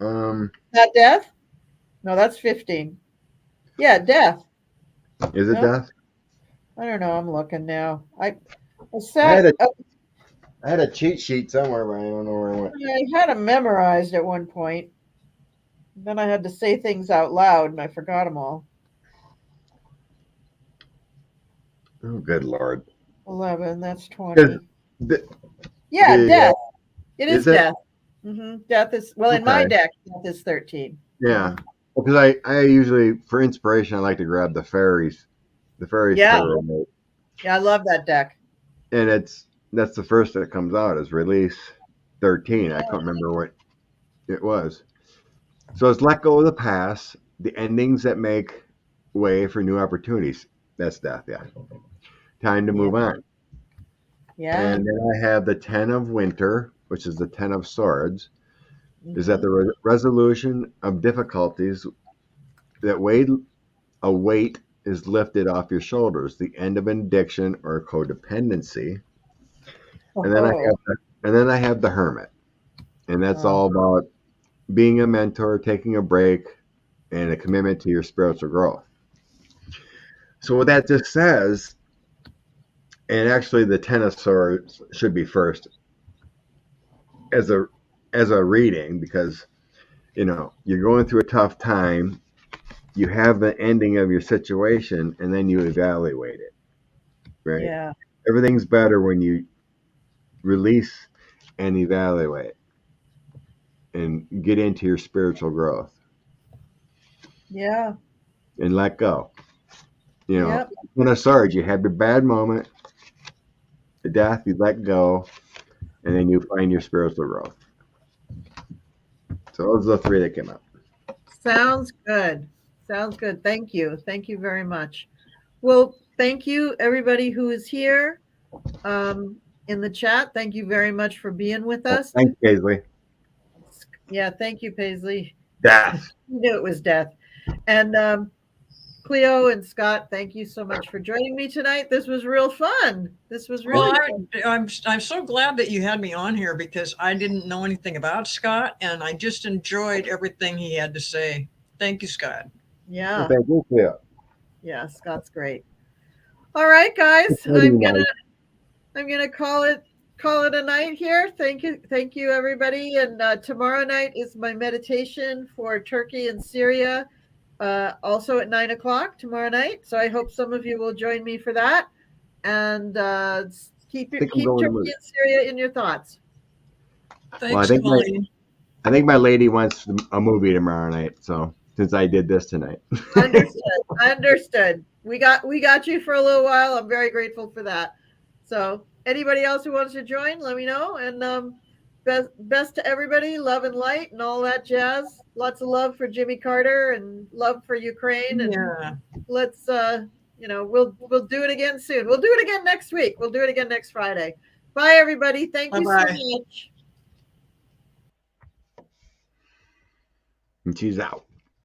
Not Death? No, that's 15. Yeah, Death. Is it No? Death? I don't know. I'm looking now. I had a cheat sheet somewhere, but I don't know where it went. I had them memorized at one point. Then I had to say things out loud and I forgot them all. Oh, good Lord. 11, that's 20. The- Yeah, the, Death. It is it? Death. Death is, well, in my Okay. deck, Death is 13. Yeah. Because I usually, for inspiration, I like to grab the fairies. The fairies Yeah. tarot. Yeah, I love that deck. And that's the first that comes out is release 13. I can't remember what it was. So it's let go of the past, the endings that make way for new opportunities. That's Death, yeah. Time to move on. Yeah. And then I have the 10 of Winter, which is the 10 of Swords, is that the resolution of difficulties that a weight is lifted off your shoulders, the end of an addiction or codependency. And then I have the Hermit. And that's all about being a mentor, taking a break, and a commitment to your spiritual growth. So what that just says, and actually the 10 of Swords should be first as a reading, because you're going through a tough time, you have the ending of your situation, and then you evaluate it, right? Yeah. Everything's better when you release and evaluate and get into your spiritual growth. Yeah. And let go. Yep. When a Swords, you have your bad moment, the death, you let go, and then you find your spiritual growth. So those are the 3 that came up. Sounds good. Sounds good. Thank you. Thank you very much. Well, thank you, everybody who is here in the chat. Thank you very much for being with us. Thanks, Paisley. Yeah, thank you, Paisley. Death. You knew it was Death. And Cleo and Scott, thank you so much for joining me tonight. This was real fun. This was really fun. I'm so glad that you had me on here because I didn't know anything about Scott, and I just enjoyed everything he had to say. Thank you, Scott. Yeah. Well, thank you, Cleo. Yeah, Scott's great. All right, guys. I'm gonna call it a night here. Thank you, everybody. And tomorrow night is my meditation for Turkey and Syria. Also at 9:00 tomorrow night. So I hope some of you will join me for that. And keep Turkey and Syria in your thoughts. Thanks, Colleen. I think my lady wants a movie tomorrow night. So since I did this tonight. Understood. We got you for a little while. I'm very grateful for that. So anybody else who wants to join, let me know. And best to everybody, love and light and all that jazz. Lots of love for Jimmy Carter and love for Ukraine. And let's we'll do it again soon. We'll do it again next week. We'll do it again next Friday. Bye everybody. Thank you so much. And she's out.